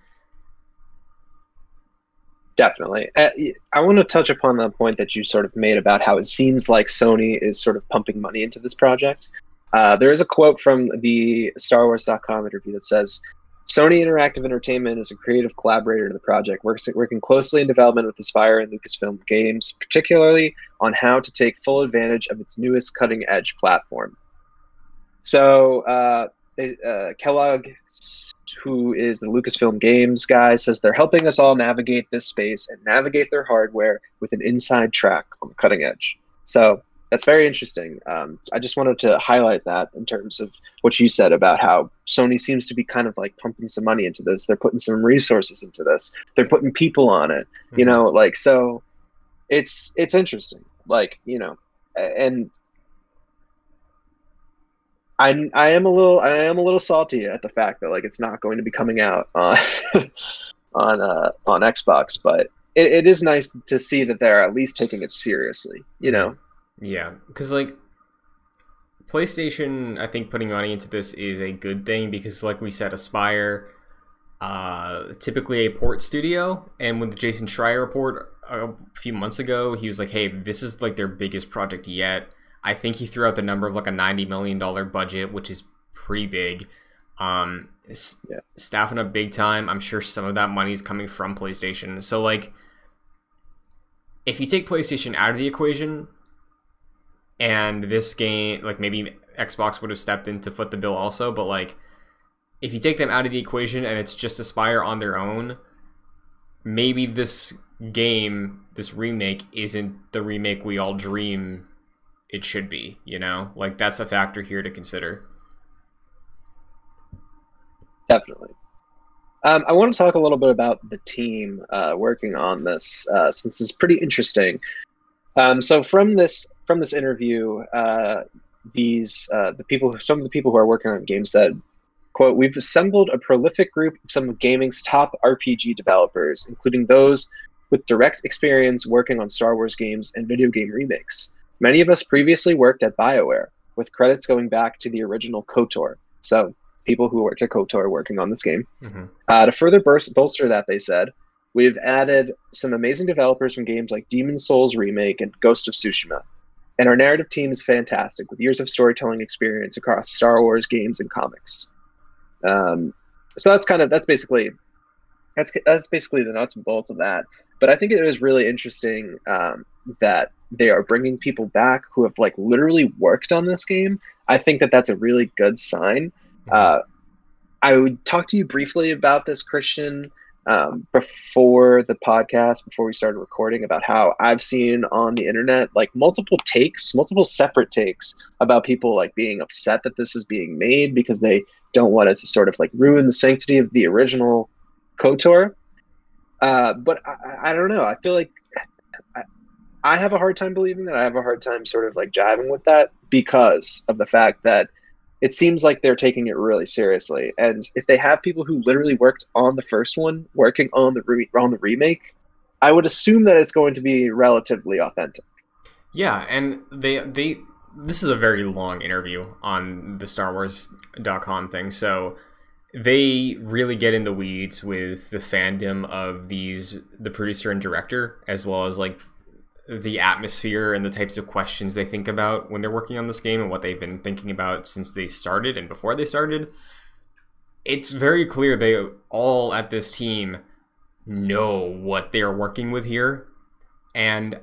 Definitely. I want to touch upon the point that you sort of made about how it seems like Sony is sort of pumping money into this project. There is a quote from the StarWars.com interview that says, Sony Interactive Entertainment is a creative collaborator to the project, working closely in development with Aspyr and Lucasfilm Games, particularly on how to take full advantage of its newest cutting-edge platform. So Kellogg, who is the Lucasfilm Games guy, says they're helping us all navigate this space and navigate their hardware with an inside track on the cutting edge. So that's very interesting. I just wanted to highlight that in terms of what you said about how Sony seems to be kind of like pumping some money into this. They're putting some resources into this. They're putting people on it, you know, like, so it's interesting, like, you know, and I am a little salty at the fact that like it's not going to be coming out on on Xbox, but it is nice to see that they're at least taking it seriously, you know. Yeah, because like PlayStation, I think putting money into this is a good thing because, like we said, Aspyr, typically a port studio, and with the Jason Schreier report a few months ago, he was like, "Hey, this is like their biggest project yet." I think he threw out the number of like a $90 million budget, which is pretty big. Staffing up big time. I'm sure some of that money is coming from PlayStation. So like, if you take PlayStation out of the equation, and this game, like maybe Xbox would have stepped in to foot the bill also, but like, if you take them out of the equation and it's just Aspyr on their own, maybe this game, this remake, isn't the remake we all dream it should be, you know? Like, that's a factor here to consider. Definitely. I want to talk a little bit about the team working on this, since it's pretty interesting. So from this interview, some of the people who are working on the game said, quote, "We've assembled a prolific group of some of gaming's top RPG developers, including those with direct experience working on Star Wars games and video game remakes. Many of us previously worked at BioWare, with credits going back to the original KOTOR." So people who worked at KOTOR working on this game. To further bolster that, they said, "We've added some amazing developers from games like Demon's Souls Remake and Ghost of Tsushima. And our narrative team is fantastic, with years of storytelling experience across Star Wars games and comics." So that's basically the nuts and bolts of that. But I think it is really interesting that they are bringing people back who have like literally worked on this game. I think that that's a really good sign. I would talk to you briefly about this, Christian, before the podcast, before we started recording, about how I've seen on the internet like multiple separate takes about people like being upset that this is being made because they don't want it to sort of like ruin the sanctity of the original KOTOR. But I don't know. I feel like I, I have a hard time believing that. I have a hard time sort of like jiving with that because of the fact that it seems like they're taking it really seriously. And if they have people who literally worked on the first one working on the remake, I would assume that it's going to be relatively authentic. Yeah, and they this is a very long interview on the StarWars.com thing, so they really get in the weeds with the fandom of the producer and director, as well as like the atmosphere and the types of questions they think about when they're working on this game and what they've been thinking about since they started and before they started. It's very clear they all at this team know what they're working with here, and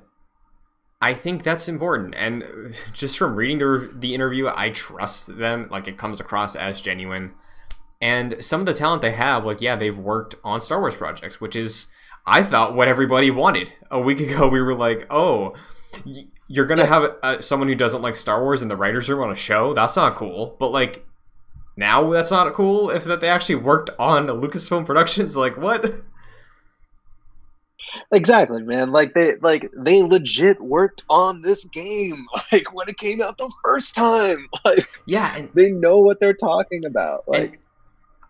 I think that's important. And just from reading the interview, I trust them. Like, it comes across as genuine. And some of the talent they have, like, yeah, they've worked on Star Wars projects, which is, I thought, what everybody wanted. A week ago, we were like, oh, you're going to have someone who doesn't like Star Wars in the writer's room on a show? That's not cool. But, like, now that's not cool? If that they actually worked on Lucasfilm Productions? Like, what? Exactly, man. They legit worked on this game like when it came out the first time. Like, yeah, and they know what they're talking about. Like,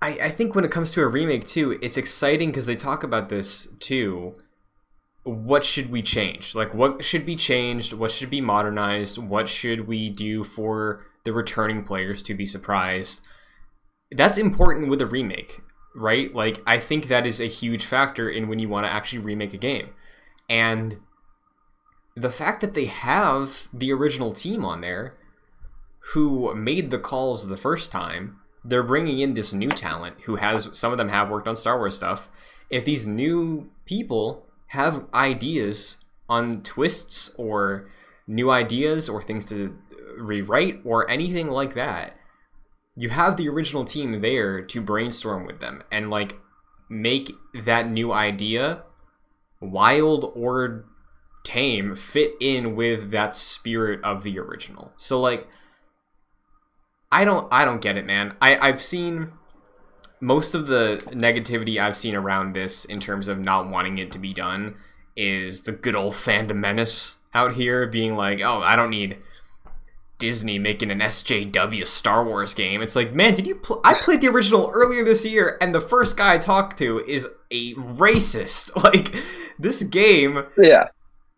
I think when it comes to a remake too, it's exciting because they talk about this too. What should we change? Like, what should be changed? What should be modernized? What should we do for the returning players to be surprised? That's important with a remake, right? Like, I think that is a huge factor in when you want to actually remake a game. And the fact that they have the original team on there who made the calls the first time, they're bringing in this new talent who has, some of them have worked on Star Wars stuff. If these new people have ideas on twists or new ideas or things to rewrite or anything like that, you have the original team there to brainstorm with them and like make that new idea, wild or tame, fit in with that spirit of the original. So like, I don't get it, man. I've seen most of the negativity I've seen around this in terms of not wanting it to be done is the good old fandom menace out here being like, oh, I don't need Disney making an SJW Star Wars game. It's like, man, did you I played the original earlier this year, and the first guy I talked to is a racist. Like, this game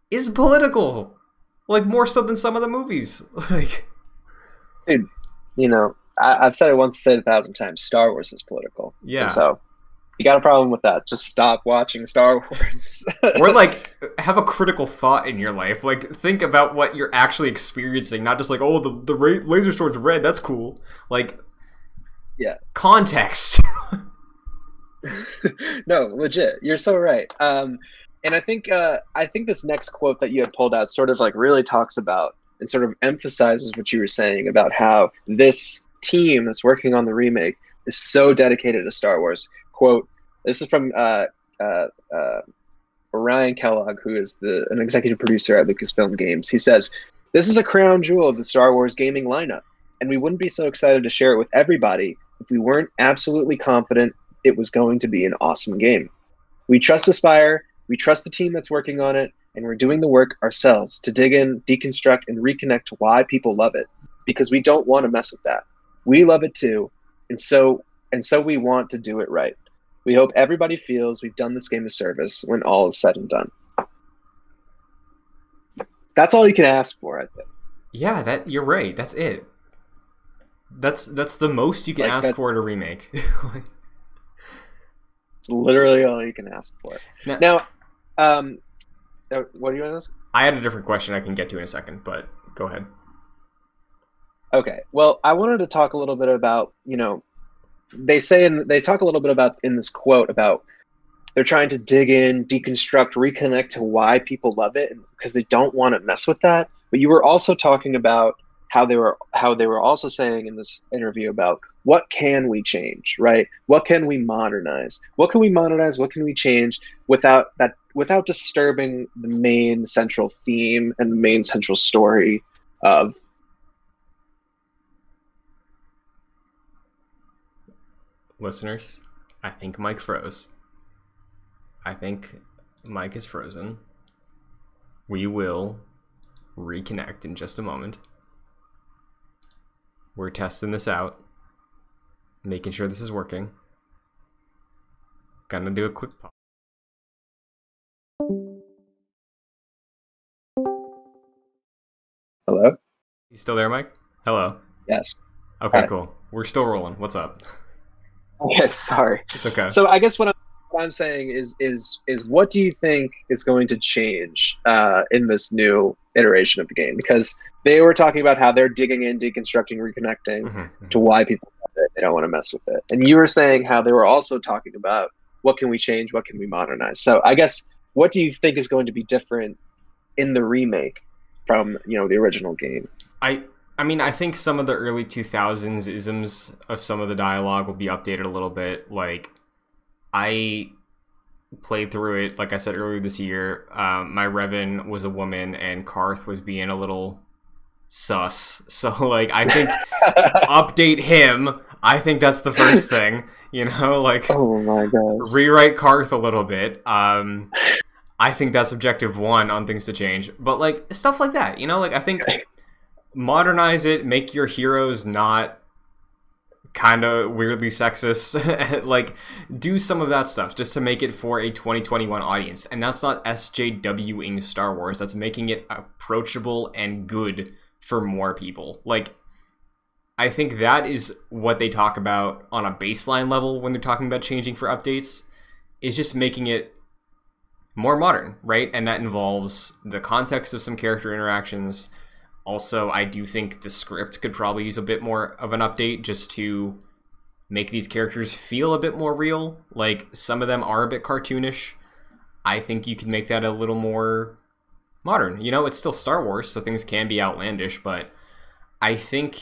is political. Like, more so than some of the movies. Like, dude, you know, I've said it once, said it 1,000 times. Star Wars is political. Yeah. And so, you got a problem with that? Just stop watching Star Wars. Or like, have a critical thought in your life. Like, think about what you're actually experiencing, not just like, oh, the laser sword's red. That's cool. Like, yeah, context. No, legit. You're so right. And I think this next quote that you had pulled out sort of like really talks about and sort of emphasizes what you were saying about how this team that's working on the remake is so dedicated to Star Wars. Quote, this is from Ryan Kellogg, who is an executive producer at Lucasfilm Games. He says, "This is a crown jewel of the Star Wars gaming lineup, and we wouldn't be so excited to share it with everybody if we weren't absolutely confident it was going to be an awesome game. We trust Aspire, we trust the team that's working on it, and we're doing the work ourselves to dig in, deconstruct, and reconnect to why people love it, because we don't want to mess with that. We love it too, and so we want to do it right. We hope everybody feels we've done this game a service when all is said and done." That's all you can ask for, I think. Yeah, you're right. That's it. That's the most you can ask for at a remake. It's literally all you can ask for. Now, what do you want to ask? I had a different question I can get to in a second, but go ahead. Okay. Well, I wanted to talk a little bit about, they talk a little bit about in this quote about they're trying to dig in, deconstruct, reconnect to why people love it because they don't want to mess with that. But you were also talking about how they were also saying in this interview about what can we change, right? What can we modernize? What can we modernize? What can we change without disturbing the main central theme and the main central story of. Listeners, I think Mike froze. I think Mike is frozen. We will reconnect in just a moment. We're testing this out, making sure this is working. Gonna do a quick pause. Hello? You still there, Mike? Hello. Yes. Okay, Hi. cool. We're still rolling. What's up? Okay, sorry. It's okay. So I guess what I'm saying is what do you think is going to change in this new iteration of the game? Because they were talking about how they're digging in, deconstructing, reconnecting to why people love it. They don't want to mess with it. And you were saying how they were also talking about what can we change, what can we modernize. So I guess what do you think is going to be different in the remake from the original game? I mean, I think some of the early 2000s isms of some of the dialogue will be updated a little bit. Like, I played through it, like I said earlier this year. My Revan was a woman, and Karth was being a little sus. So, like, I think update him. I think that's the first thing, like, oh my god, rewrite Karth a little bit. I think that's objective one on things to change. But, like, stuff like that, like, I think modernize it, make your heroes not kind of weirdly sexist. Like, do some of that stuff just to make it for a 2021 audience. And that's not SJW-ing Star Wars. That's making it approachable and good for more people. Like, I think that is what they talk about on a baseline level when they're talking about changing for updates, is just making it more modern, right? And that involves the context of some character interactions. Also, I do think the script could probably use a bit more of an update just to make these characters feel a bit more real. Like, some of them are a bit cartoonish. I think you can make that a little more modern. It's still Star Wars, so things can be outlandish, but I think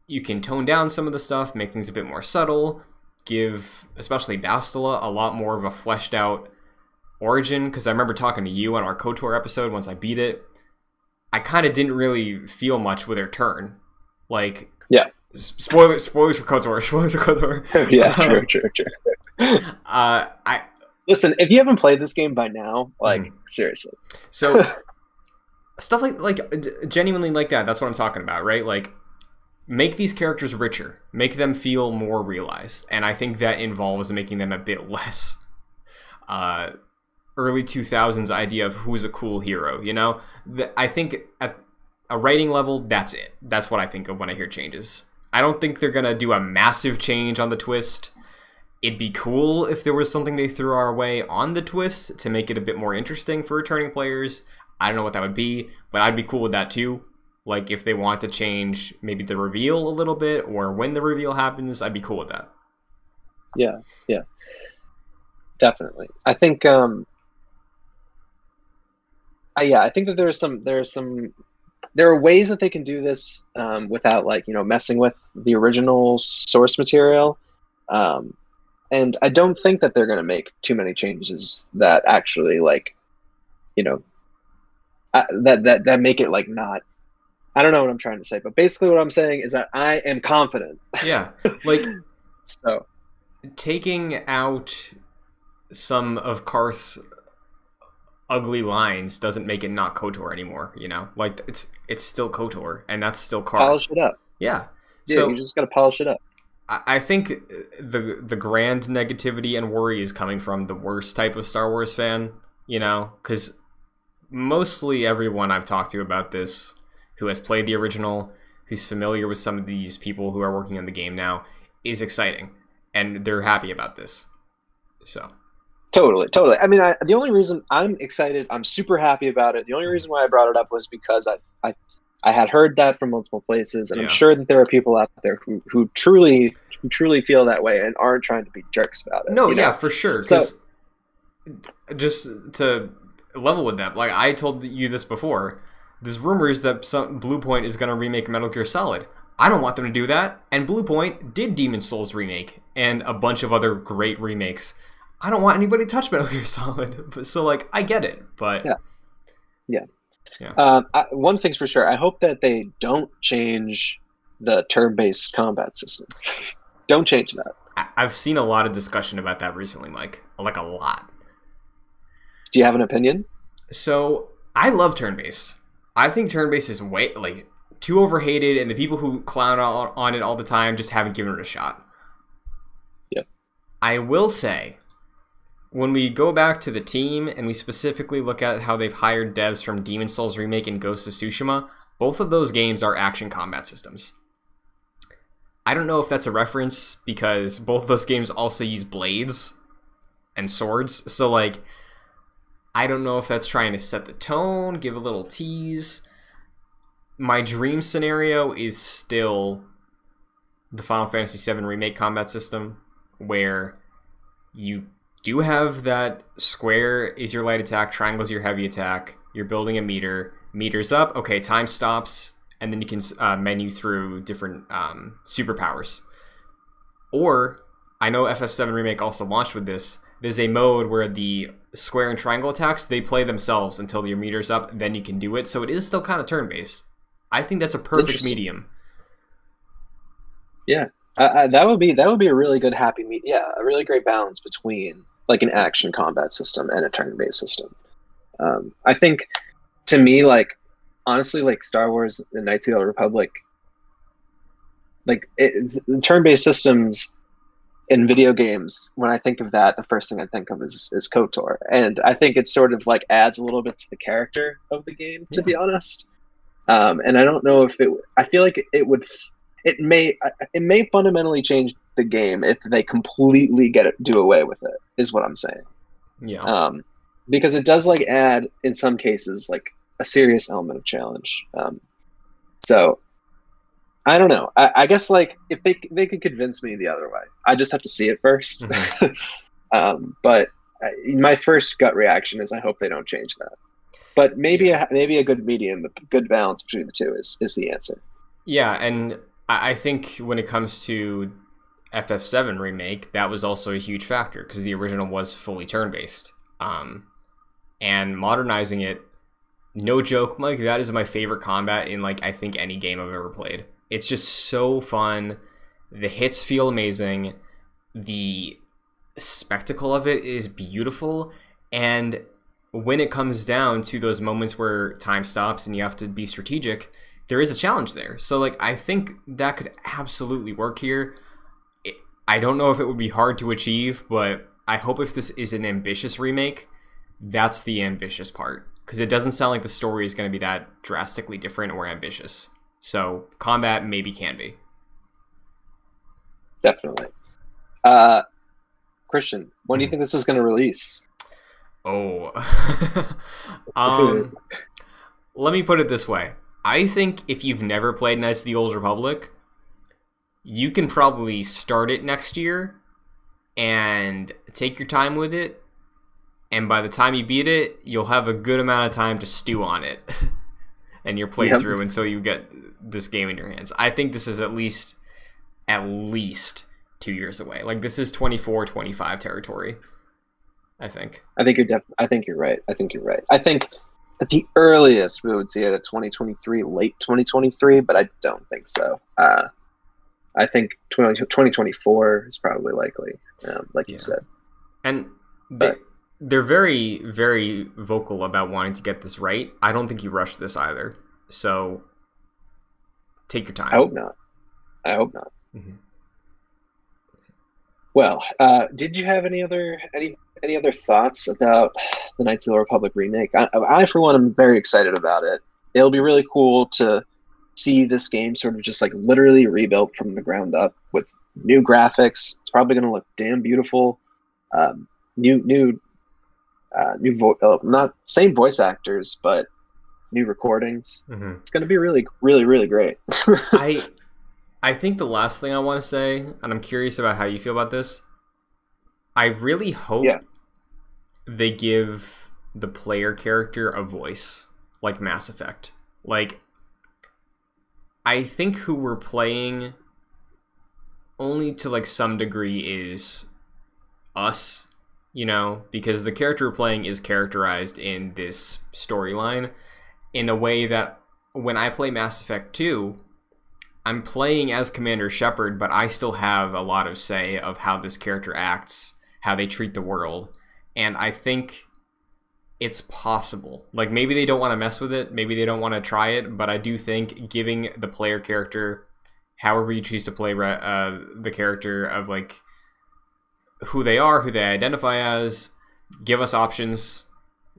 you can tone down some of the stuff, make things a bit more subtle, give, especially Bastila, a lot more of a fleshed out origin, because I remember talking to you on our KOTOR episode once I beat it. I kind of didn't really feel much with her turn. Like, yeah. Spoilers for KOTOR. Spoilers for KOTOR. Yeah, true. Listen, if you haven't played this game by now, like, seriously. So, stuff like genuinely like that, that's what I'm talking about, right? Like, make these characters richer. Make them feel more realized. And I think that involves making them a bit less early 2000s idea of who's a cool hero, I think at a writing level, that's it. That's what I think of when I hear changes. I don't think they're gonna do a massive change on the twist. It'd be cool if there was something they threw our way on the twist to make it a bit more interesting for returning players. I don't know what that would be, but I'd be cool with that too. Like, if they want to change maybe the reveal a little bit, or when the reveal happens, I'd be cool with that. Yeah, definitely. I think I think that there are ways that they can do this without, like, messing with the original source material, and I don't think that they're going to make too many changes that actually, like, that make it, like, not. I don't know what I'm trying to say, but basically what I'm saying is that I am confident. Yeah, like, so taking out some of Karth's ugly lines doesn't make it not KOTOR anymore, Like, it's still KOTOR, and that's still Karth. Polish it up. Yeah. So you just gotta polish it up. I think the grand negativity and worry is coming from the worst type of Star Wars fan, because mostly everyone I've talked to about this who has played the original, who's familiar with some of these people who are working on the game now, is exciting, and they're happy about this. So Totally. I mean, the only reason I'm excited, I'm super happy about it. The only reason why I brought it up was because I had heard that from multiple places, and I'm sure that there are people out there who truly feel that way and aren't trying to be jerks about it. No, yeah, for sure. Because just to level with that, like, I told you this before, there's rumors that Bluepoint is going to remake Metal Gear Solid. I don't want them to do that, and Bluepoint did Demon's Souls remake and a bunch of other great remakes. I don't want anybody to touch Metal Gear Solid. So, like, I get it, but yeah. One thing's for sure. I hope that they don't change the turn-based combat system. Don't change that. I've seen a lot of discussion about that recently, Mike. Like, a lot. Do you have an opinion? So I love turn-based. I think turn-based is way too overhated, and the people who clown on it all the time just haven't given it a shot. Yep. I will say, when we go back to the team and we specifically look at how they've hired devs from Demon's Souls Remake and Ghost of Tsushima, both of those games are action combat systems. I don't know if that's a reference because both of those games also use blades and swords. So, like, I don't know if that's trying to set the tone, give a little tease. My dream scenario is still the Final Fantasy VII Remake combat system, where you do have that square is your light attack, triangle is your heavy attack, you're building a meter, meters up, okay, time stops, and then you can menu through different superpowers. Or, I know FF7 Remake also launched with this, there's a mode where the square and triangle attacks, they play themselves until your meter's up, then you can do it, so it is still kind of turn-based. I think that's a perfect medium. Yeah, that would be a really good happy a really great balance between like an action combat system and a turn-based system. I think, to me, like, honestly, like Star Wars and Knights of the Old Republic, like turn-based systems in video games, when I think of that, the first thing I think of is KOTOR, and I think it sort of like adds a little bit to the character of the game, to be honest. And I don't know if I feel like it may fundamentally change the game if they completely do away with it, is what I'm saying. Yeah. Because it does like add, in some cases, like a serious element of challenge. So I don't know. I guess like if they could convince me the other way, I just have to see it first. Mm-hmm. But my first gut reaction is I hope they don't change that. But maybe a good medium, a good balance between the two is the answer. Yeah, and I think when it comes to FF7 Remake, that was also a huge factor because the original was fully turn-based. And modernizing it, no joke, like, that is my favorite combat in, like, I think any game I've ever played. It's just so fun. The hits feel amazing. The spectacle of it is beautiful. And when it comes down to those moments where time stops and you have to be strategic, there is a challenge there. So, like, I think that could absolutely work here. I don't know if it would be hard to achieve, but I hope if this is an ambitious remake, that's the ambitious part. Because it doesn't sound like the story is going to be that drastically different or ambitious. So, combat maybe can be. Definitely. Christian, when do you think this is going to release? Oh. Let me put it this way. I think if you've never played Knights of the Old Republic, you can probably start it next year and take your time with it. And by the time you beat it, you'll have a good amount of time to stew on it and your playthrough until you get this game in your hands. I think this is at least 2 years away. Like, this is 24, 25 territory, I think. I think you're right. I think at the earliest we would see it at 2023, late 2023, but I don't think so. I think 2024 is probably likely, like you said. And they're very, very vocal about wanting to get this right. I don't think you rushed this either. So take your time. I hope not. Mm-hmm. Well, did you have any other thoughts about the Knights of the Republic remake? I for one, am very excited about it. It'll be really cool to see this game sort of just like literally rebuilt from the ground up with new graphics. It's probably going to look damn beautiful. Not same voice actors, but new recordings. Mm-hmm. It's going to be really, really, really great. I think the last thing I want to say, and I'm curious about how you feel about this, I really hope they give the player character a voice, like Mass Effect. Like, I think who we're playing only to, like, some degree is us, you know, because the character we're playing is characterized in this storyline in a way that when I play Mass Effect 2, I'm playing as Commander Shepard, but I still have a lot of say of how this character acts, how they treat the world. And I think it's possible. Like, maybe they don't want to mess with it, maybe they don't want to try it, but I do think giving the player character, however you choose to play the character, of like who they are, who they identify as, give us options,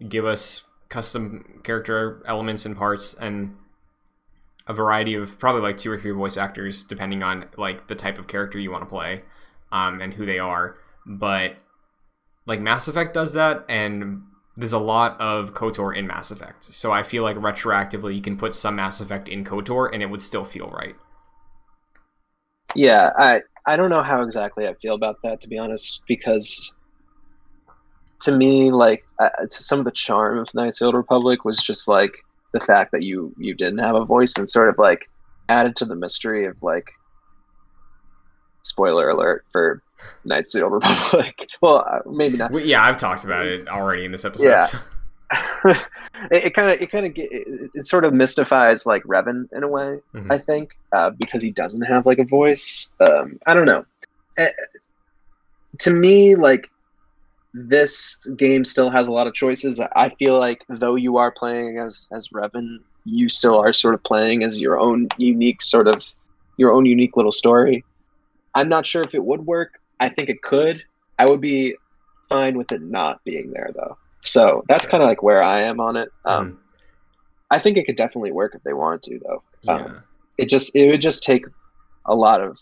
give us custom character elements and parts, and a variety of probably like 2 or 3 voice actors depending on like the type of character you want to play, and who they are. But like Mass Effect does that, and there's a lot of KOTOR in Mass Effect, so I feel like retroactively you can put some Mass Effect in KOTOR and it would still feel right. Yeah, I don't know how exactly I feel about that, to be honest, because to me, like, some of the charm of Knights of the Old Republic was just like the fact that you didn't have a voice, and sort of like added to the mystery of like, spoiler alert for Knights of the Old Republic. Well, maybe not. Yeah, I've talked about it already in this episode. Yeah. So. it sort of mystifies like Revan in a way, I think, because he doesn't have like a voice. I don't know. To me, like, this game still has a lot of choices. I feel like though you are playing as Revan, you still are sort of playing as your own unique little story. I'm not sure if it would work. I think it could. I would be fine with it not being there though. So that's kind of like where I am on it. I think it could definitely work if they wanted to, though. It would just take a lot of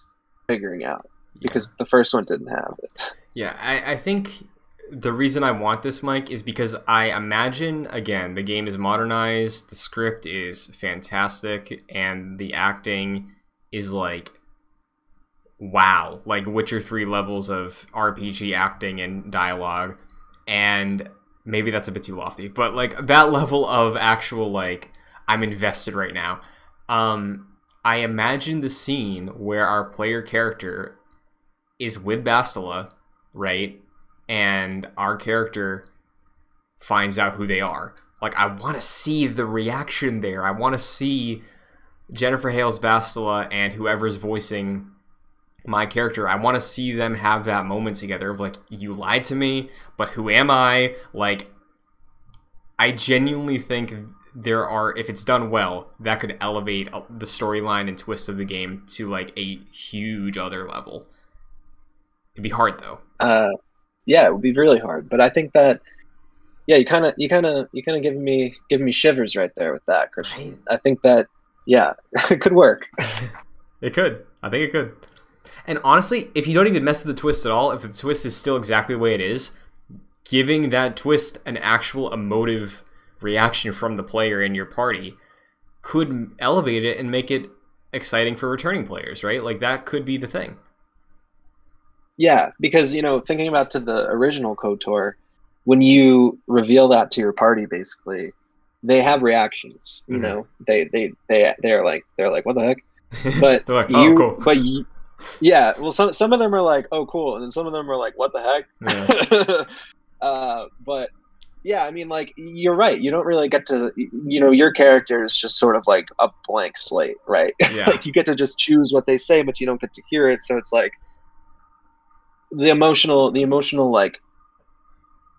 figuring out, because the first one didn't have it. Yeah, I think the reason I want this, Mike, is because I imagine, again, the game is modernized, the script is fantastic, and the acting is like, wow, like Witcher 3 levels of RPG acting and dialogue. And maybe that's a bit too lofty, but like that level of actual, like, I'm invested right now. I imagine the scene where our player character is with Bastila, right? And our character finds out who they are. Like, I want to see the reaction there. I want to see Jennifer Hale's Bastila and whoever's voicing my character. I want to see them have that moment together of like, you lied to me, but who am I? Like, I genuinely think there are, if it's done well, that could elevate the storyline and twist of the game to like a huge other level. It'd be hard though. Yeah, it would be really hard. But I think that, yeah, you kind of giving me shivers right there with that, Christian. Right. I think that, yeah, it could work. It could. I think it could. And honestly, if you don't even mess with the twist at all, if the twist is still exactly the way it is, giving that twist an actual emotive reaction from the player in your party could elevate it and make it exciting for returning players, right? Like, that could be the thing. Yeah, because, you know, thinking about to the original KOTOR, when you reveal that to your party, basically, they have reactions. You know, they're like, what the heck? But like, oh, cool. Yeah, well, some of them are like, oh, cool, and then some of them are like, what the heck? Yeah. But yeah, I mean, like, you're right. You don't really get to, you know, your character is just sort of like a blank slate, right? Yeah. Like, you get to just choose what they say, but you don't get to hear it. So it's like the emotional, like,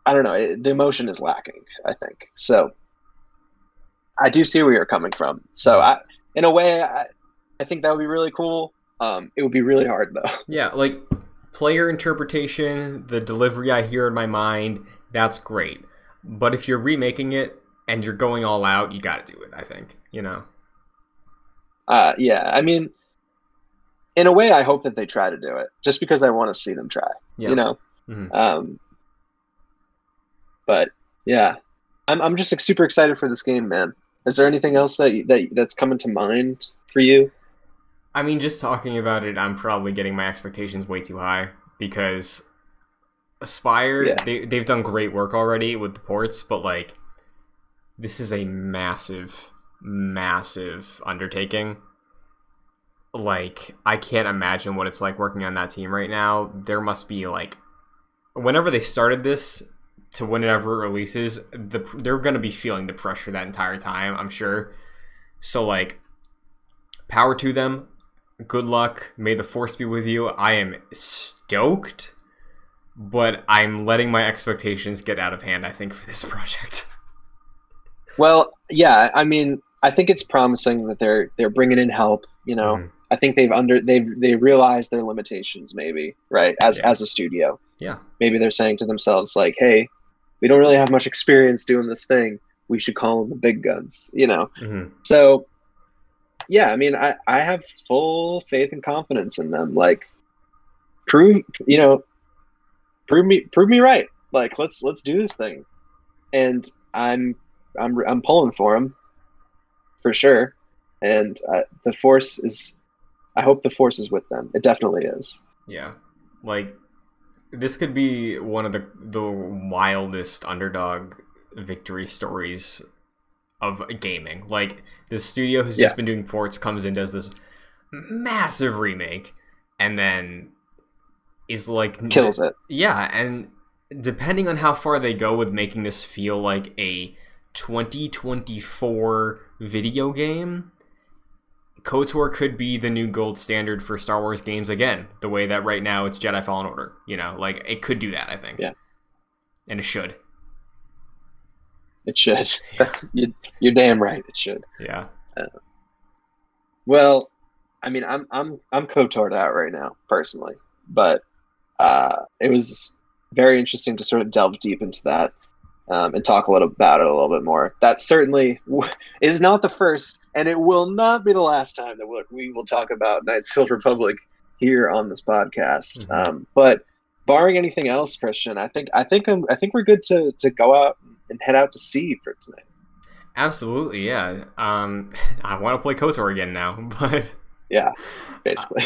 I don't know, the emotion is lacking, I think. So I do see where you're coming from. So in a way, I think that would be really cool. It would be really hard though. Yeah, like, player interpretation, the delivery I hear in my mind, that's great. But if you're remaking it and you're going all out, you got to do it, I think, you know? Yeah, I mean, in a way, I hope that they try to do it, just because I want to see them try, you know? But yeah, I'm just like, super excited for this game, man. Is there anything else that's coming to mind for you? I mean, just talking about it, I'm probably getting my expectations way too high, because Aspire, they've done great work already with the ports, but like, this is a massive, massive undertaking. Like, I can't imagine what it's like working on that team right now. There must be like, whenever they started this to whenever it releases, they're going to be feeling the pressure that entire time, I'm sure. So like, power to them. Good luck. May the force be with you. I am stoked. but I'm letting my expectations get out of hand, I think, for this project. Well, yeah, I mean, I think it's promising that they're bringing in help. You know, I think they realized their limitations, maybe, right? As a studio, maybe they're saying to themselves like, hey, we don't really have much experience doing this thing. We should call them the big guns, you know. So, yeah, I mean, I have full faith and confidence in them. Like, prove me right. Like, let's do this thing, and I'm pulling for them for sure. And the force is, I hope the force is with them. It definitely is. Yeah, like this could be one of the wildest underdog victory stories of gaming. Like, this studio who's just been doing ports comes in, does this massive remake, and then is like kills it. Yeah, and depending on how far they go with making this feel like a 2024 video game, KOTOR could be the new gold standard for Star Wars games again, the way that right now it's Jedi Fallen Order. You know, like, it could do that, I think. Yeah. And it should. It should. That's you're damn right. It should. Yeah. Well, I mean, I'm KOTOR'd out right now personally, but it was very interesting to sort of delve deep into that and talk a little about it a little bit more. That certainly is not the first, and it will not be the last time that we will talk about Knights of the Old Republic here on this podcast. But barring anything else, Christian, I think we're good to go out and head out to sea for tonight. Absolutely, yeah. I want to play KOTOR again now, but yeah, basically.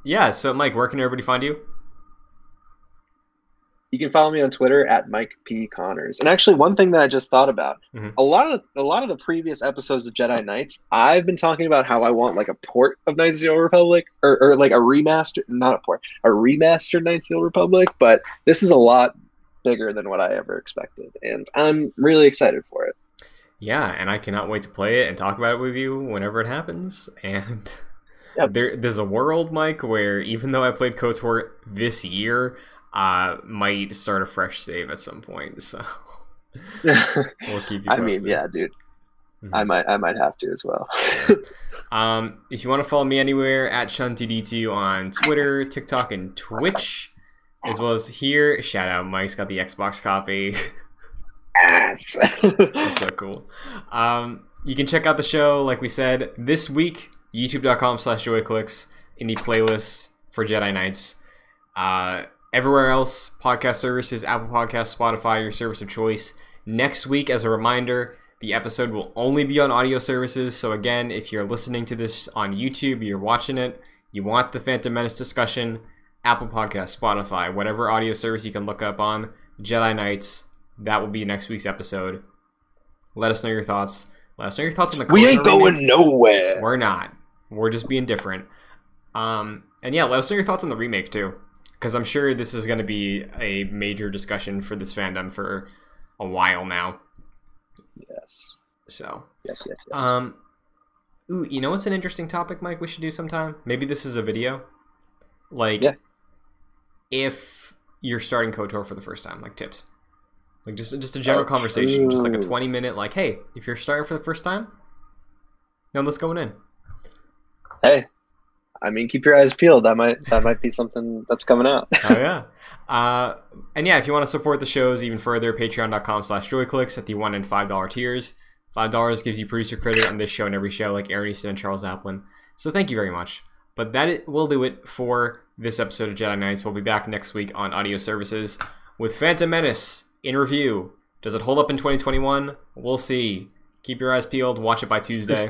Yeah. So, Mike, where can everybody find you? You can follow me on Twitter at Mike P. Connors. And actually, one thing that I just thought about, a lot of the previous episodes of Jedi Knights, I've been talking about how I want like a port of Knights of the Old Republic, or like a remaster, not a port, a remastered Knights of the Old Republic. But this is a lot bigger than what I ever expected, and I'm really excited for it. Yeah, and I cannot wait to play it and talk about it with you whenever it happens. And there's a world, Mike, where even though I played KOTOR this year, might start a fresh save at some point, so we'll keep you posted. I mean, yeah, dude. I might have to as well. If you want to follow me anywhere, at ShunTD2 on Twitter, TikTok, and Twitch, as well as here, shout out, Mike's got the Xbox copy. Yes. That's so cool. You can check out the show, like we said, this week, youtube.com/joyclicks, in the playlist for Jedi Knights. Everywhere else, podcast services, Apple Podcasts, Spotify, your service of choice. Next week, as a reminder, the episode will only be on audio services. So again, if you're listening to this on YouTube, you're watching it, you want the Phantom Menace discussion, Apple Podcasts, Spotify, whatever audio service you can look up on, Jedi Knights, that will be next week's episode. Let us know your thoughts. Let us know your thoughts on the We ain't going nowhere. We're not. We're just being different. And yeah, let us know your thoughts on the remake too, because I'm sure this is going to be a major discussion for this fandom for a while now. Yes. So. Yes. Ooh, you know what's an interesting topic, Mike? We should do sometime. Maybe this is a video. Like, if you're starting KOTOR for the first time, like tips, like just a general conversation, just like a 20-minute, like, hey, if you're starting for the first time, now let's going in. Hey. I mean, keep your eyes peeled. That might be something that's coming out. Oh, yeah. And yeah, if you want to support the shows even further, patreon.com/joyclicks at the $1 and $5 tiers. $5 gives you producer credit on this show and every show, like Aaron Easton and Charles Applin. So thank you very much. But that will do it for this episode of Jedi Knights. We'll be back next week on audio services with Phantom Menace in review. Does it hold up in 2021? We'll see. Keep your eyes peeled. Watch it by Tuesday.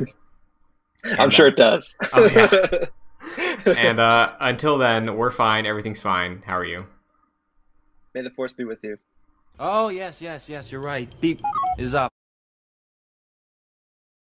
I'm sure it does. Oh, yeah. And until then, we're fine. Everything's fine. How are you? May the Force be with you. Oh, yes, you're right. Beep is up.